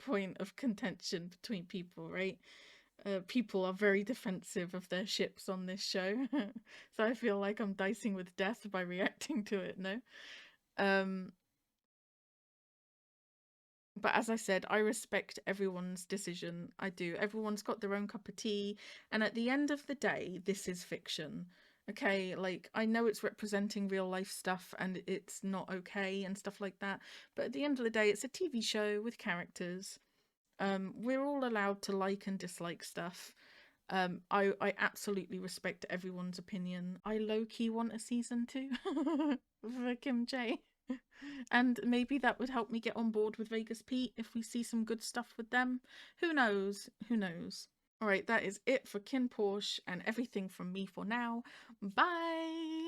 point of contention between people, right? People are very defensive of their ships on this show. So I feel like I'm dicing with death by reacting to it, no? But as I said, I respect everyone's decision. I do. Everyone's got their own cup of tea. And at the end of the day, this is fiction. Okay, like, I know it's representing real life stuff and it's not okay and stuff like that. But at the end of the day, it's a TV show with characters. We're all allowed to like and dislike stuff. I absolutely respect everyone's opinion. I low-key want a season 2 for Kim J. And maybe that would help me get on board with VegasPete if we see some good stuff with them. Who knows? Who knows? Alright, that is it for KinnPorsche and everything from me for now. Bye!